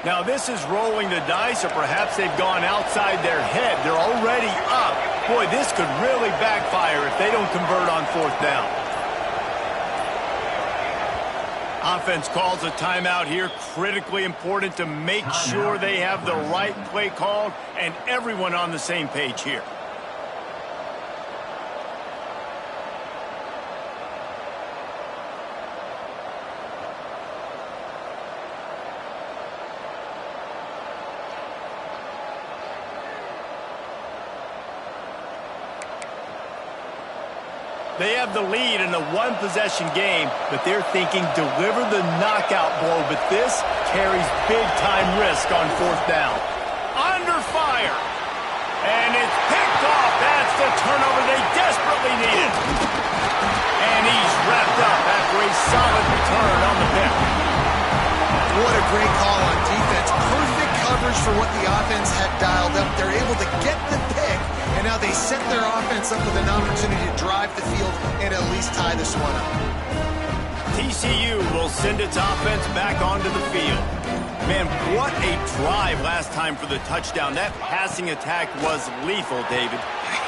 Now this is rolling the dice, or perhaps they've gone outside their head. They're already up. Boy, this could really backfire if they don't convert on 4th down. Offense calls a timeout here. Critically important to make sure they have the right play called and everyone on the same page here. They have the lead in a one-possession game, but they're thinking deliver the knockout blow, but this carries big-time risk on 4th down. Under fire, and it's picked off. That's the turnover they desperately needed. And he's wrapped up after a solid return on the pick.
What a great call on defense. Perfect coverage for what the offense had dialed up. They're able to get the pick, and now they set their offense up with an opportunity to drive the field and at least tie this one up.
TCU will send its offense back onto the field. Man, what a drive last time for the touchdown. That passing attack was lethal, David.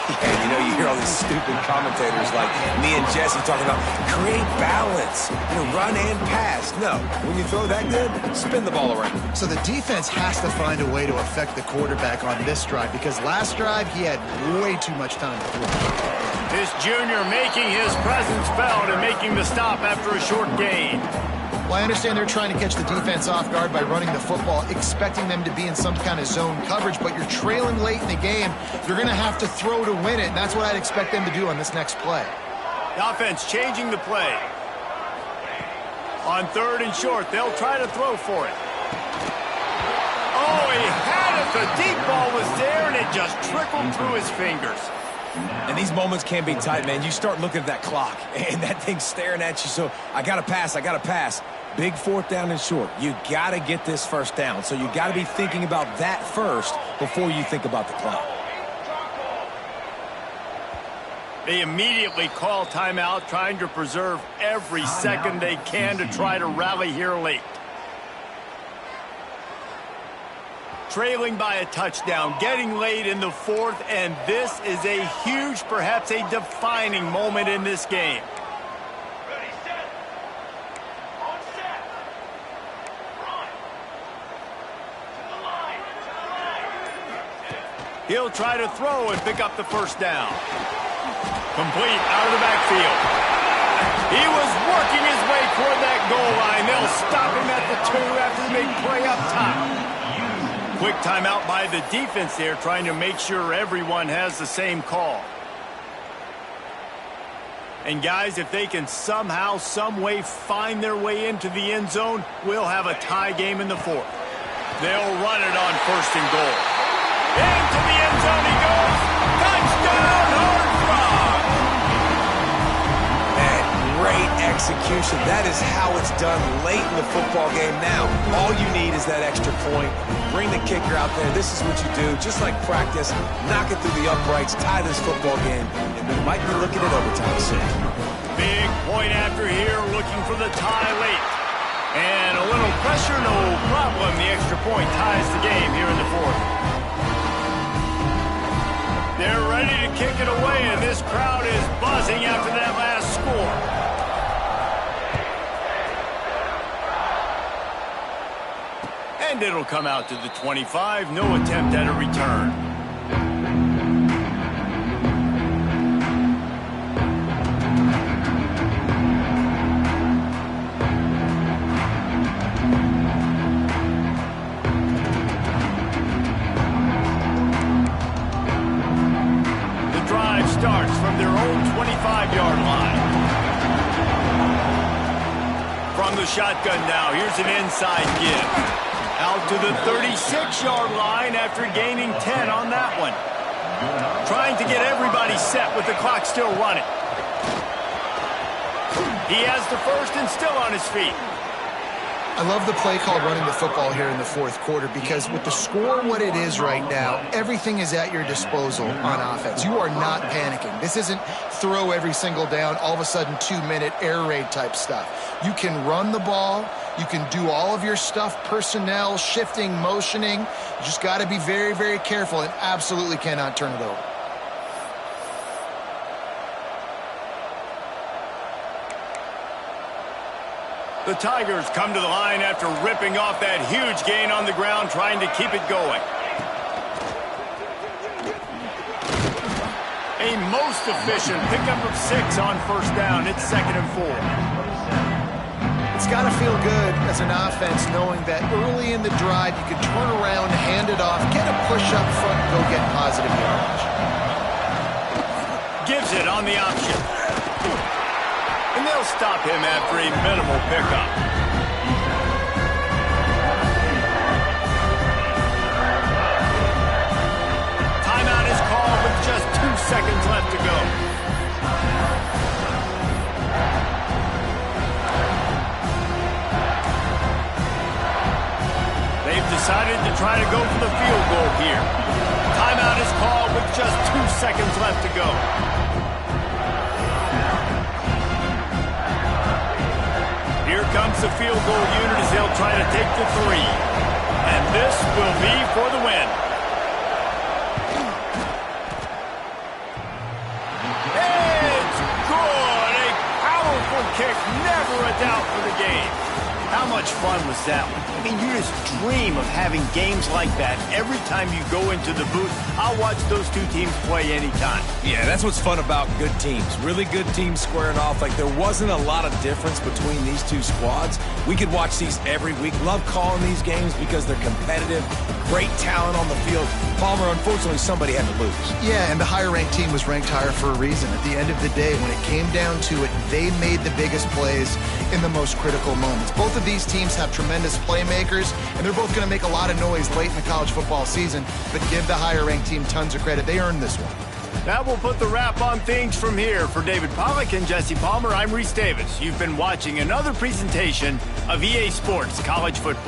Yeah, you know, you hear all these stupid commentators like me and Jesse talking about create balance, run and pass. No, when you throw that good, spin the ball around.
So the defense has to find a way to affect the quarterback on this drive, because last drive he had way too much time to throw.
This junior making his presence felt and making the stop after a short gain.
Well, I understand they're trying to catch the defense off guard by running the football, expecting them to be in some kind of zone coverage, but you're trailing late in the game. You're going to have to throw to win it, and that's what I'd expect them to do on this next play.
The offense changing the play. On 3rd and short, they'll try to throw for it. Oh, he had it. The deep ball was there, and it just trickled through his fingers.
And these moments can be tight, man. You start looking at that clock, and that thing's staring at you. So I got to pass. Big 4th down and short. You got to get this 1st down. So you got to be thinking about that first before you think about the clock.
They immediately call timeout, trying to preserve every second they can to try to rally here late. Trailing by a touchdown, getting late in the 4th, and this is a huge, perhaps a defining moment in this game. He'll try to throw and pick up the first down. Complete out of the backfield. He was working his way toward that goal line. They'll stop him at the 2 after the big play up top. Quick timeout by the defense there, trying to make sure everyone has the same call. And guys, if they can somehow, some way find their way into the end zone, we'll have a tie game in the 4th. They'll run it on 1st and goal. Into the end zone he goes. Touchdown, Horned Frogs!
Man, great execution. That is how it's done late in the football game now. All you need is that extra point. Bring the kicker out there. This is what you do. Just like practice, knock it through the uprights, tie this football game, and we might be looking at overtime soon.
Big point after here, looking for the tie late. And a little pressure, no problem. The extra point ties the game here in the 4th. They're ready to kick it away, and this crowd is buzzing after that last score. And it'll come out to the 25. No attempt at a return. Starts from their own 25-yard line. From the shotgun now, here's an inside give. Out to the 36-yard line after gaining 10 on that one. Trying to get everybody set with the clock still running. He has the first and still on his feet.
I love the play call running the football here in the 4th quarter because with the score what it is right now, everything is at your disposal on offense. You are not panicking. This isn't throw every single down, all of a sudden 2-minute air raid type stuff. You can run the ball. You can do all of your stuff, personnel, shifting, motioning. You just got to be very, very careful and absolutely cannot turn it over.
The Tigers come to the line after ripping off that huge gain on the ground, trying to keep it going. A most efficient pickup of 6 on 1st down. It's 2nd and 4.
It's got to feel good as an offense knowing that early in the drive you can turn around, hand it off, get a push up front, and go get positive yardage.
Gives it on the option. And they'll stop him after a minimal pickup. Timeout is called with just 2 seconds left to go. They've decided to try to go for the field goal here. Timeout is called with just 2 seconds left to go. Here comes the field goal unit as they'll try to take the 3. And this will be for the win. It's good. A powerful kick. Never a doubt for the game. How much fun was that one? I mean, you just dream of having games like that every time you go into the booth. I'll watch those two teams play anytime.
Yeah, that's what's fun about good teams. Really good teams squaring off. Like, there wasn't a lot of difference between these two squads. We could watch these every week. Love calling these games because they're competitive. Great talent on the field. Palmer, unfortunately, somebody had to lose.
Yeah, and the higher-ranked team was ranked higher for a reason. At the end of the day, when it came down to it, they made the biggest plays in the most critical moments. Both of these teams have tremendous playmakers, and they're both going to make a lot of noise late in the college football season, but give the higher-ranked team tons of credit. They earned this one.
That will put the wrap on things from here. For David Pollack and Jesse Palmer, I'm Reese Davis. You've been watching another presentation of EA Sports College Football.